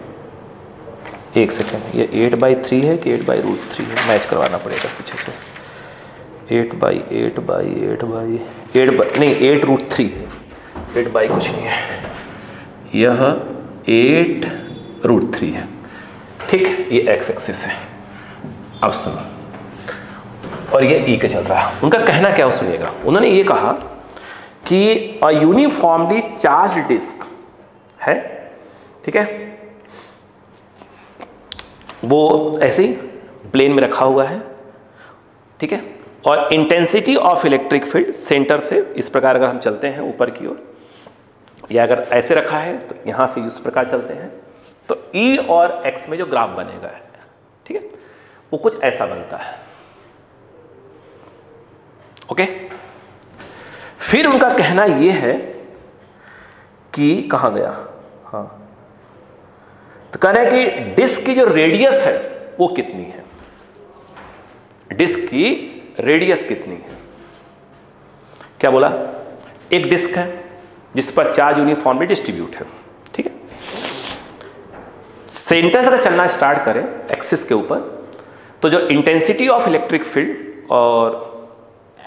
एक सेकेंड, ये 8/3 है कि 8/√3 है? मैच करवाना पड़ेगा पीछे से। 8/8 नहीं, 8√3 है, 8 कुछ नहीं है, यह 8√3 है। ठीक, ये x एक्सिस है। अब सुनो, और ये E के चल रहा है। उनका कहना क्या है सुनिएगा। उन्होंने ये कहा कि यूनिफॉर्मली चार्ज डिस्क है, ठीक है, वो ऐसे ही प्लेन में रखा हुआ है, ठीक है, और intensity of electric field centre से इस प्रकार अगर हम चलते हैं ऊपर की ओर, या अगर ऐसे रखा है तो यहां से इस प्रकार चलते हैं, तो E और X में जो ग्राफ बनेगा, ठीक है, वो कुछ ऐसा बनता है। ओके, फिर उनका कहना यह है कि कहां गया, हाँ, तो कह रहे हैं कि डिस्क की जो रेडियस है वो कितनी है, डिस्क की रेडियस कितनी है। क्या बोला? एक डिस्क है जिस पर चार्ज यूनिफॉर्मली डिस्ट्रीब्यूट है, ठीक है, सेंटर से अगर चलना स्टार्ट करें एक्सिस के ऊपर, तो जो इंटेंसिटी ऑफ इलेक्ट्रिक फील्ड और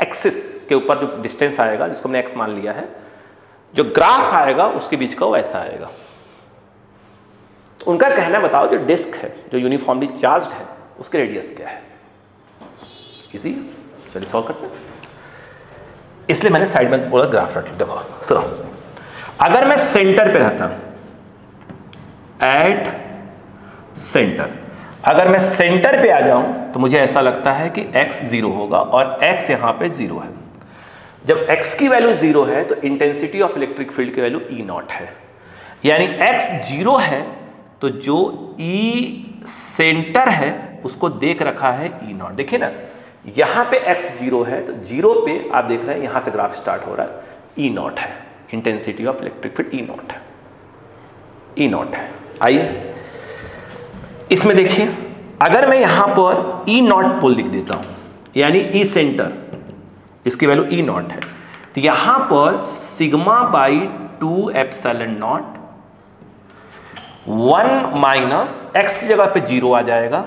एक्सिस के ऊपर जो डिस्टेंस आएगा, जिसको हमने x मान लिया है, जो ग्राफ आएगा उसके बीच का वो ऐसा आएगा। तो उनका कहना, बताओ जो डिस्क है जो यूनिफॉर्मली चार्ज्ड है उसकी रेडियस क्या है। इजी, चलिए सॉल्व करते हैं। इसलिए मैंने साइड में बोला ग्राफ रख लो। देखो सुनो, अगर मैं सेंटर पे रहता, एट सेंटर, अगर मैं सेंटर पे आ जाऊं तो मुझे ऐसा लगता है कि x 0 होगा और x यहां पे 0 है। जब x की वैल्यू 0 है तो इंटेंसिटी ऑफ इलेक्ट्रिक फील्ड की वैल्यू E0 है, यानी x 0 है तो जो E सेंटर है उसको देख रखा है E0। देखिए ना, यहां पे x 0 है तो 0 पे आप देख रहे हैं यहां से ग्राफ स्टार्ट हो रहा है, E0 है, intensity of electric field E0 है, E0 है। आइए इसमें देखिए, अगर मैं यहां पर E0 पुल लिख देता हूं, यानी ई सेंटर, इसकी वैल्यू ई नॉट है। तो यहां पर sigma by 2 epsilon naught 1 minus X की जगह पे 0 आ जाएगा,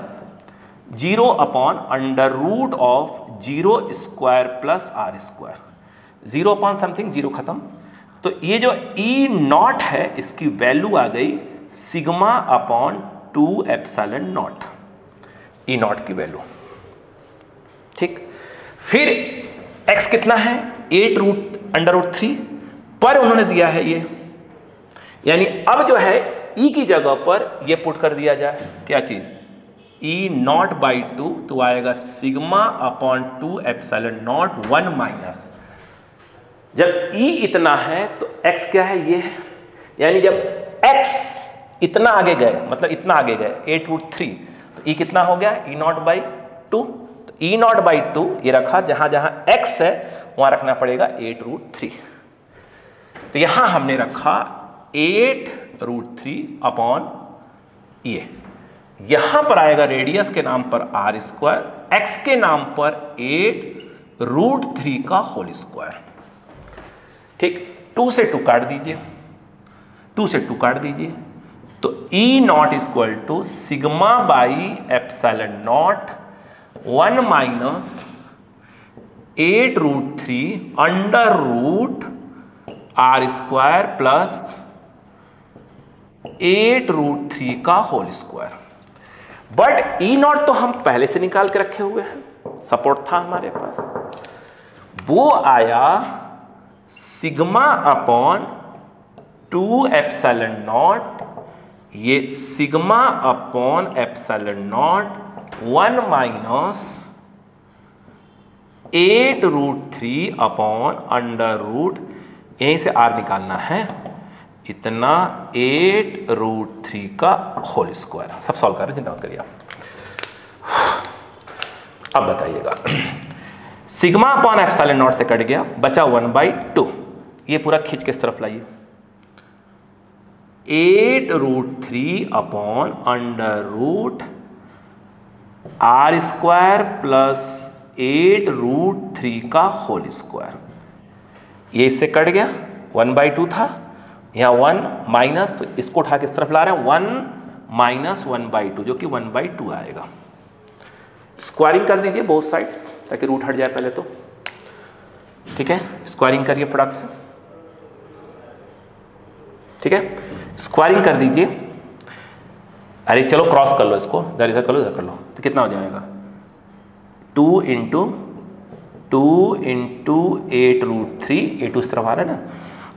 0 upon under root of 0 square plus R square, 0 upon something, 0 खत्म। तो ये जो ई नॉट है इसकी वैल्यू आ गई sigma upon 2 epsilon not, E not की वैल्यू। ठीक, फिर x कितना है 8 रूट अंडर रूट 3 पर उन्होंने दिया है ये, यानी अब जो है e की जगह पर ये पुट कर दिया जाए, क्या चीज ई नॉट बाई 2, तो आएगा sigma upon 2 epsilon naught 1 minus, जब e इतना है तो x क्या है ये है, यानी जब x इतना आगे गए, मतलब इतना आगे गए 8 रूट 3, तो e कितना हो गया ई नॉट बाई 2, तो ई नॉट बाई 2 ये रखा, जहां जहां x है वहां रखना पड़ेगा 8 रूट 3। तो यहां हमने रखा 8 रूट 3 अपॉन ये, यहां पर आएगा रेडियस के नाम पर आर स्क्वायर, एक्स के नाम पर 8 रूट 3 का होल स्क्वायर। ठीक, 2 से 2 काट दीजिए, 2 से 2 काट दीजिए, तो E naught equal to sigma by epsilon naught 1 minus 8 root 3 under root R square plus 8 root 3 का whole square. But E naught तो हम पहले से निकाल के रखे हुए हैं, सपोर्ट था हमारे पास, वो आया सिग्मा अपॉन 2 एप्सिलॉन नॉट, ये sigma upon epsilon naught 1 minus 8 root 3 upon under root, यहीं से आर निकालना है, इतना 8 रूट 3 का होल स्क्वायर। सब सॉल्व कर रहे, चिंता मत करिए आप। अब बताइएगा, सिग्मा अपॉन एप्सिलॉन नॉट से कट गया, बचा 1/2, ये पूरा खींच के इस तरफ लाइए, 8 root 3 upon under root R square plus 8 root 3 का होल स्क्वायर, ये इससे कट गया, 1/2 था, यहाँ 1 माइनस, तो इसको उठा के इस तरफ ला रहे हैं, 1 माइनस 1/2 जो कि 1/2 आएगा। स्क्वायरिंग कर दीजिए बोथ साइड्स ताकि रूट हट जाए पहले तो, ठीक है, स्क्वायरिंग करिए फटाक से, ठीक है, स्क्वायरिंग कर दीजिए। अरे चलो क्रॉस कर लो इसको, इधर कर लो, इधर कर लो, तो कितना हो जाएगा 2 इंटू 8 रूट 3, 8 इस तरफ आ रहा है ना,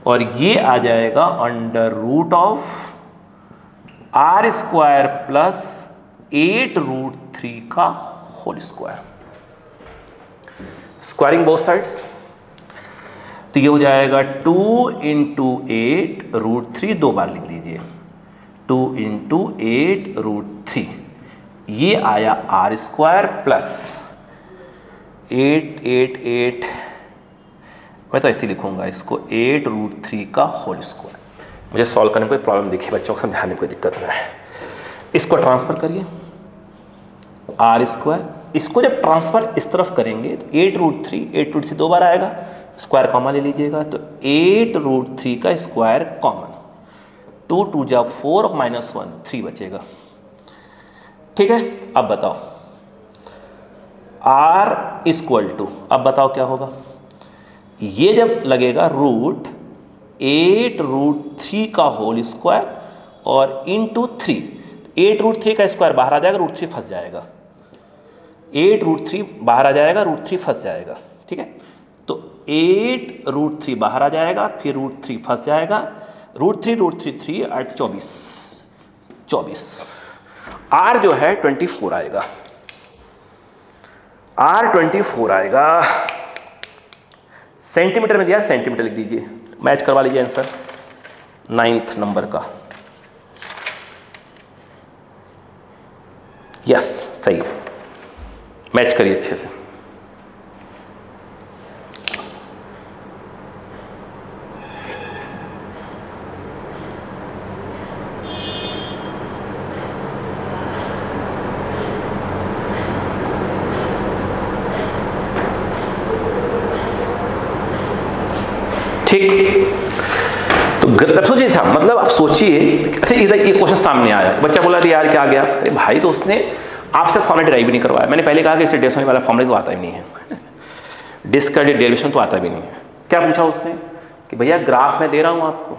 और ये आ जाएगा under root of R square plus 8 root 3 का whole square. Squaring both sides, तो ये हो जाएगा 2 इंटू 8 रूट 3, 2 बार लिख दीजिए, 2 इंटू 8 रूट 3, ये आया आर स्क्वायर प्लस 8 मैं तो ऐसे लिखूंगा इसको 8 रूट 3 का होल स्क्वायर। मुझे सॉल्व करने में कोई प्रॉब्लम दिखी, बच्चों को समझाने में कोई दिक्कत नहीं है। इसको ट्रांसफर करिए आर स्क्वायर, इसको जब ट्रांसफर इस तरफ करेंगे तो 8 रूट 3 2 बार आएगा, स्क्वायर कॉमन ले लीजिएगा, तो 8 रूट 3 का स्क्वायर कॉमन, 2 2 जा 4 माइनस 1 3 बचेगा। ठीक है, अब बताओ आर इक्वल टू, अब बताओ क्या होगा, ये जब लगेगा रूट 8 रूट 3 का होल स्क्वायर और इंटू 3, 8 रूट 3 का स्क्वायर बाहर आ जाएगा, रूट 3 फंस जाएगा, 8 रूट 3 बाहर आ जाएगा, रूट 3 फंस जाएगा। ठीक है, तो 8 रूट 3 बाहर आ जाएगा, फिर रूट 3 फंस जाएगा, रूट 3 3 8 24, आर जो है 24 आएगा, आर 24 आएगा। सेंटीमीटर में दिया, सेंटीमीटर लिख दीजिए, मैच करवा लीजिए आंसर 9th नंबर का। यस सही है, मैच करिए अच्छे से। ठीक, तो सोचिए साहब, मतलब आप सोचिए, अच्छा इधर ये क्वेश्चन सामने आया, बच्चा बोला यार क्या आ गया, अरे भाई तो उसने आपसे फॉर्मूला डिराइव भी नहीं करवाया। मैंने पहले कहा कि इसे डेसिमल वाला फॉर्मूला तो आता ही नहीं है, डिस्क का डेरिवेशन तो आता भी नहीं है। क्या पूछा उसने कि भैया ग्राफ मैं दे रहा हूँ आपको,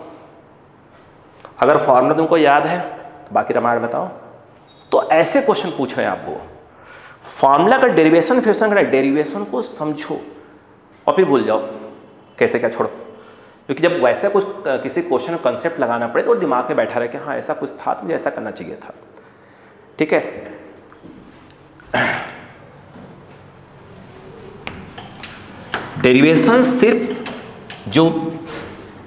अगर फॉर्मूला तुमको याद है तो बाकी रामायण बताओ। तो ऐसे क्वेश्चन पूछ रहे हैं आप, वो फॉर्मूला का डेरिवेशन फ्रैक्शन का डेरिवेशन को समझो और फिर भूल जाओ कैसे क्या छोड़ो, क्योंकि जब वैसा कुछ किसी क्वेश्चन का कंसेप्ट लगाना पड़े तो दिमाग में बैठा रहे कि हाँ ऐसा कुछ था तो मुझे ऐसा करना चाहिए था। ठीक है, डेरिवेशन सिर्फ जो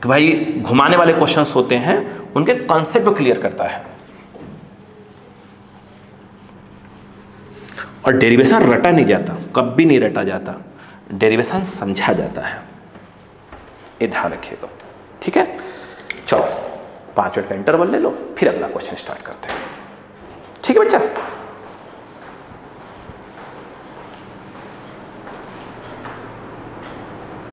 भाई घुमाने वाले क्वेश्चंस होते हैं उनके कॉन्सेप्ट को क्लियर करता है, और डेरिवेशन रटा नहीं जाता, कभी नहीं रटा जाता, डेरिवेशन समझा जाता है, ये ध्यान रखिएगा। ठीक है, चलो 5 मिनट का इंटरवल ले लो, फिर अगला क्वेश्चन स्टार्ट करते हैं। ठीक है बच्चा।